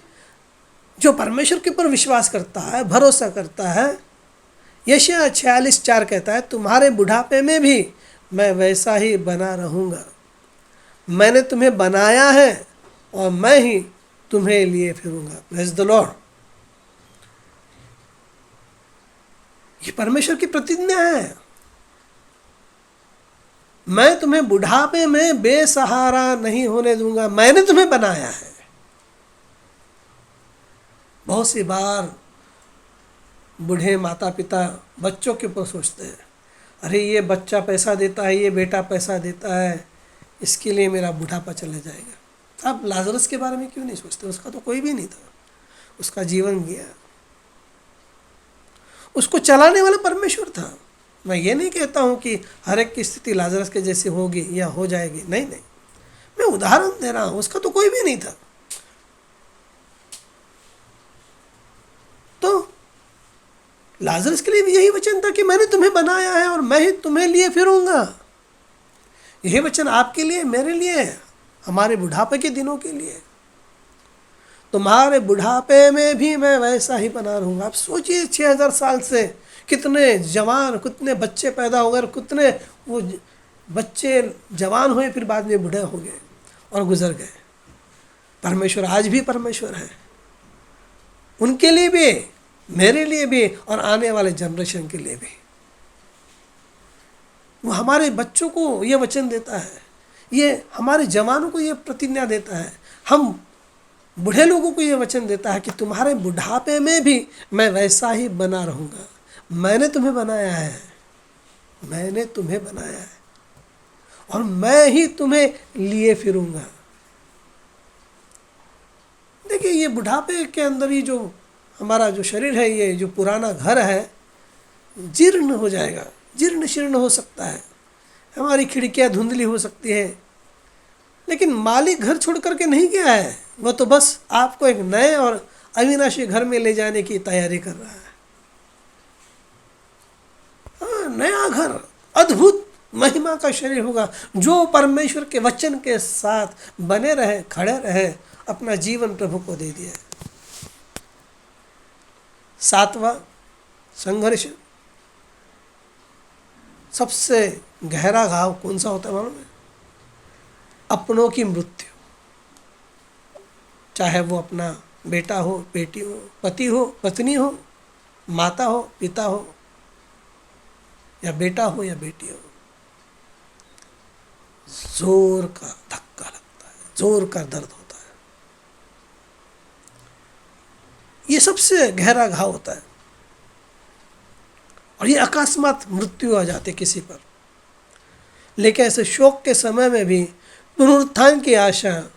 जो परमेश्वर के ऊपर विश्वास करता है, भरोसा करता है, यशायाह 46:4 कहता है, तुम्हारे बुढ़ापे में भी मैं वैसा ही बना रहूँगा। मैंने तुम्हें बनाया है और मैं ही तुम्हें लिए फिरूंगा। Praise the Lord. ये परमेश्वर की प्रतिज्ञा है। मैं तुम्हें बुढ़ापे में बेसहारा नहीं होने दूंगा, मैंने तुम्हें बनाया है। बहुत सी बार बूढ़े माता पिता बच्चों के ऊपर सोचते हैं, अरे ये बच्चा पैसा देता है, ये बेटा पैसा देता है, इसके लिए मेरा बुढ़ापा चले जाएगा। आप लाजरस के बारे में क्यों नहीं सोचते? उसका तो कोई भी नहीं था, उसका जीवन गया। उसको चलाने वाला परमेश्वर था। मैं ये नहीं कहता हूँ कि हर एक की स्थिति लाजरस के जैसी होगी या हो जाएगी, नहीं नहीं, मैं उदाहरण दे रहा हूँ। उसका तो कोई भी नहीं था। तो लाजरस के लिए भी यही वचन था कि मैंने तुम्हें बनाया है और मैं ही तुम्हें लिए फिरूंगा। यही वचन आपके लिए, मेरे लिए, हमारे बुढ़ापे के दिनों के लिए। तुम्हारे बुढ़ापे में भी मैं वैसा ही बना रहूँगा। आप सोचिए, 6000 साल से कितने जवान, कितने बच्चे पैदा हो गए, कितने वो बच्चे जवान हुए, फिर बाद में बूढ़े हो गए और गुजर गए। परमेश्वर आज भी परमेश्वर है, उनके लिए भी, मेरे लिए भी और आने वाले जनरेशन के लिए भी। वो हमारे बच्चों को ये वचन देता है, ये हमारे जवानों को ये प्रतिज्ञा देता है, हम बूढ़े लोगों को ये वचन देता है कि तुम्हारे बुढ़ापे में भी मैं वैसा ही बना रहूँगा। मैंने तुम्हें बनाया है, मैंने तुम्हें बनाया है। और मैं ही तुम्हें लिए फिरूंगा। देखिए, ये बुढ़ापे के अंदर ही जो हमारा जो शरीर है, ये जो पुराना घर है, जीर्ण हो जाएगा, जीर्ण शीर्ण हो सकता है, हमारी खिड़कियां धुंधली हो सकती है, लेकिन मालिक घर छोड़ करके नहीं गया है। वह तो बस आपको एक नए और अविनाशी घर में ले जाने की तैयारी कर रहा है। हाँ, नया घर, अद्भुत महिमा का शरीर होगा, जो परमेश्वर के वचन के साथ बने रहे, खड़े रहे, अपना जीवन प्रभु को दे दिया। सातवां संघर्ष, सबसे गहरा घाव कौन सा होता है मालूम है? अपनों की मृत्यु। चाहे वो अपना बेटा हो, बेटी हो, पति हो, पत्नी हो, माता हो, पिता हो, या बेटा हो या बेटी हो, जोर का धक्का लगता है, जोर का दर्द होता है। ये सबसे गहरा घाव होता है। और ये अकस्मात मृत्यु आ जाती किसी पर। लेकिन ऐसे शोक के समय में भी पुनरुत्थान की आशा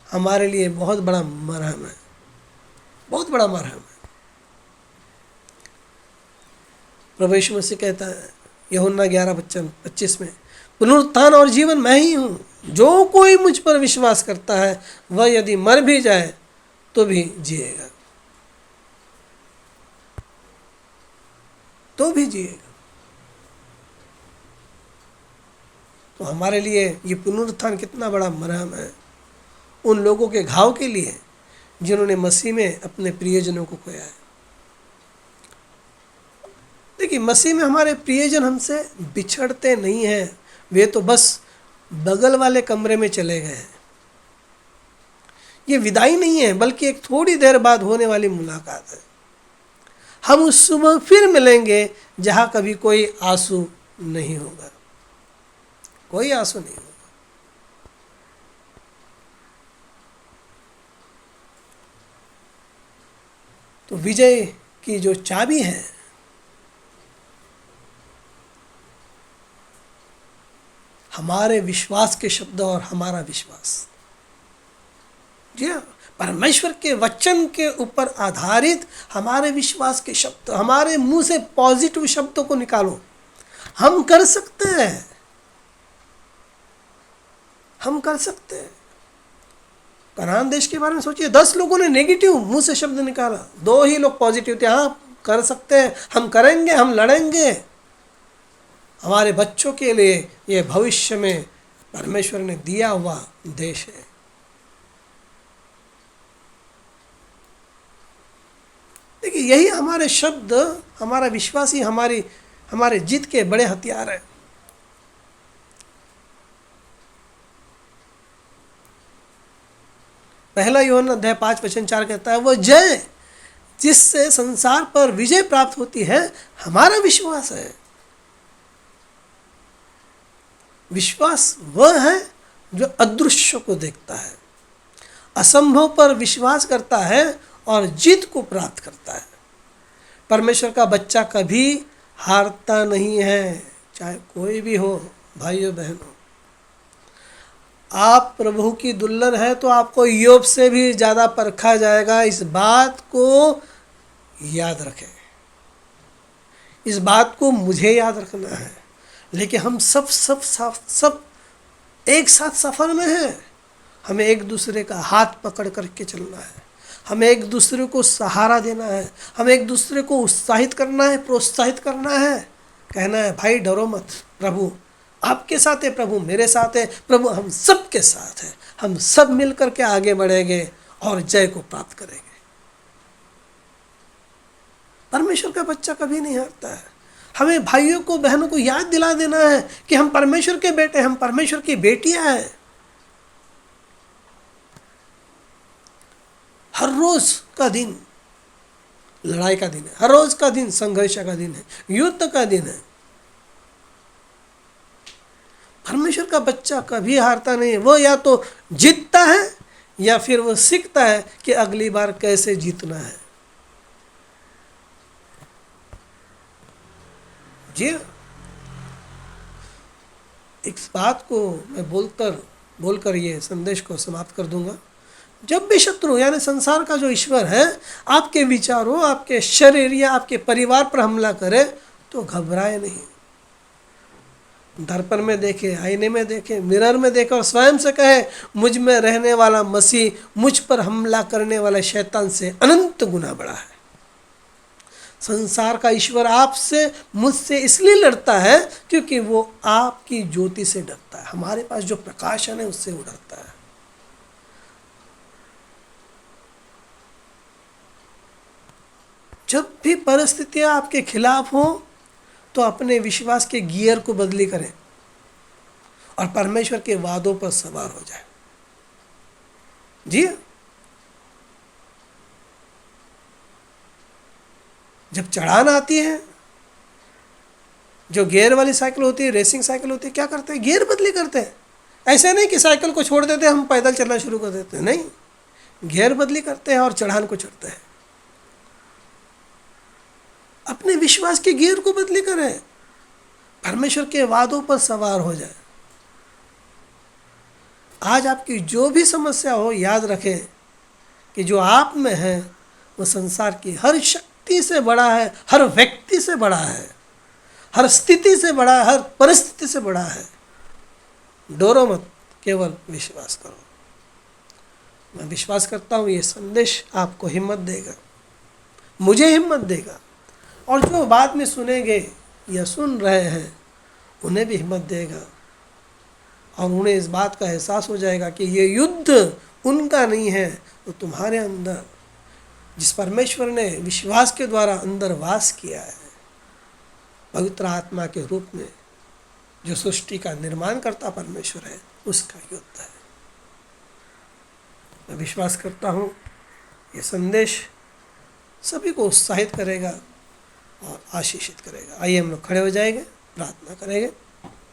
हमारे लिए बहुत बड़ा मरहम है, बहुत बड़ा मरहम है। प्रभु यीशु मसीह कहता है यूहन्ना 11:25 में, पुनरुत्थान और जीवन मैं ही हूँ, जो कोई मुझ पर विश्वास करता है वह यदि मर भी जाए तो भी जिएगा, तो भी जिएगा। तो हमारे लिए ये पुनरुत्थान कितना बड़ा मरहम है उन लोगों के घाव के लिए जिन्होंने मसीह में अपने प्रियजनों को खोया है। देखिए, मसीह में हमारे प्रियजन हमसे बिछड़ते नहीं हैं, वे तो बस बगल वाले कमरे में चले गए हैं। ये विदाई नहीं है, बल्कि एक थोड़ी देर बाद होने वाली मुलाकात है। हम उस सुबह फिर मिलेंगे जहाँ कभी कोई आंसू नहीं होगा, कोई आंसू नहीं होगा। तो विजय की जो चाबी है, हमारे विश्वास के शब्द और हमारा विश्वास। जी हाँ, परमेश्वर के वचन के ऊपर आधारित हमारे विश्वास के शब्द, हमारे मुंह से पॉजिटिव शब्दों को निकालो। हम कर सकते हैं, हम कर सकते हैं। कनान देश के बारे में सोचिए, 10 लोगों ने नेगेटिव मुंह से शब्द निकाला, 2 ही लोग पॉजिटिव थे। हाँ, कर सकते हैं, हम करेंगे, हम लड़ेंगे। हमारे बच्चों के लिए ये भविष्य में परमेश्वर ने दिया हुआ देश है। देखिए, यही हमारे शब्द, हमारा विश्वास ही हमारे जीत के बड़े हथियार हैं। पहला यूहन्ना अध्याय 5:4 कहता है, वह जय जिससे संसार पर विजय प्राप्त होती है हमारा विश्वास है। विश्वास वह है जो अदृश्य को देखता है, असंभव पर विश्वास करता है और जीत को प्राप्त करता है। परमेश्वर का बच्चा कभी हारता नहीं है, चाहे कोई भी हो। भाइयों बहनों, आप प्रभु की दुल्हन है तो आपको ईयोब से भी ज़्यादा परखा जाएगा। इस बात को याद रखें, इस बात को मुझे याद रखना है। लेकिन हम सब एक साथ सफ़र में हैं। हमें एक दूसरे का हाथ पकड़ करके चलना है, हमें एक दूसरे को सहारा देना है, हमें एक दूसरे को उत्साहित करना है, प्रोत्साहित करना है, कहना है भाई डरो मत, प्रभु आपके साथ है, प्रभु मेरे साथ है, प्रभु हम सब के साथ है। हम सब मिल करके आगे बढ़ेंगे और जय को प्राप्त करेंगे। परमेश्वर का बच्चा कभी नहीं हारता है। हमें भाइयों को, बहनों को याद दिला देना है कि हम परमेश्वर के बेटे, हम परमेश्वर की बेटियां हैं। हर रोज का दिन लड़ाई का दिन है, हर रोज का दिन संघर्ष का दिन है, युद्ध का दिन है। परमेश्वर का बच्चा कभी हारता नहीं है। वो या तो जीतता है या फिर वो सीखता है कि अगली बार कैसे जीतना है। जी, इस बात को मैं बोलकर ये संदेश को समाप्त कर दूंगा। जब भी शत्रु यानी संसार का जो ईश्वर है आपके विचारों, आपके शरीर या आपके परिवार पर हमला करे तो घबराए नहीं। दर्पण में देखे, आईने में देखे, मिरर में देखे और स्वयं से कहे, मुझ में रहने वाला मसीह मुझ पर हमला करने वाले शैतान से अनंत गुना बड़ा है। संसार का ईश्वर आपसे, मुझसे इसलिए लड़ता है क्योंकि वो आपकी ज्योति से डरता है। हमारे पास जो प्रकाशन है उससे वो डरता है। जब भी परिस्थितियां आपके खिलाफ हो तो अपने विश्वास के गियर को बदली करें और परमेश्वर के वादों पर सवार हो जाए। जी, जब चढ़ान आती है, जो गियर वाली साइकिल होती है, रेसिंग साइकिल होती है, क्या करते हैं? गियर बदली करते हैं। ऐसे नहीं कि साइकिल को छोड़ देते हैं, हम पैदल चलना शुरू कर देते हैं, नहीं, गियर बदली करते हैं और चढ़ान को चढ़ते हैं। अपने विश्वास के गियर को बदली करें, परमेश्वर के वादों पर सवार हो जाए। आज आपकी जो भी समस्या हो, याद रखें कि जो आप में है वो संसार की हर शक्ति से बड़ा है, हर व्यक्ति से बड़ा है, हर स्थिति से बड़ा है, हर परिस्थिति से बड़ा है। डरो मत, केवल विश्वास करो। मैं विश्वास करता हूँ ये संदेश आपको हिम्मत देगा, मुझे हिम्मत देगा, और जो बाद में सुनेंगे या सुन रहे हैं उन्हें भी हिम्मत देगा, और उन्हें इस बात का एहसास हो जाएगा कि ये युद्ध उनका नहीं है, तो तुम्हारे अंदर जिस परमेश्वर ने विश्वास के द्वारा अंदर वास किया है, पवित्र आत्मा के रूप में, जो सृष्टि का निर्माण करता परमेश्वर है, उसका युद्ध है। मैं विश्वास करता हूँ ये संदेश सभी को उत्साहित करेगा और आशीषित करेगा। आइए हम लोग खड़े हो जाएंगे, प्रार्थना करेंगे।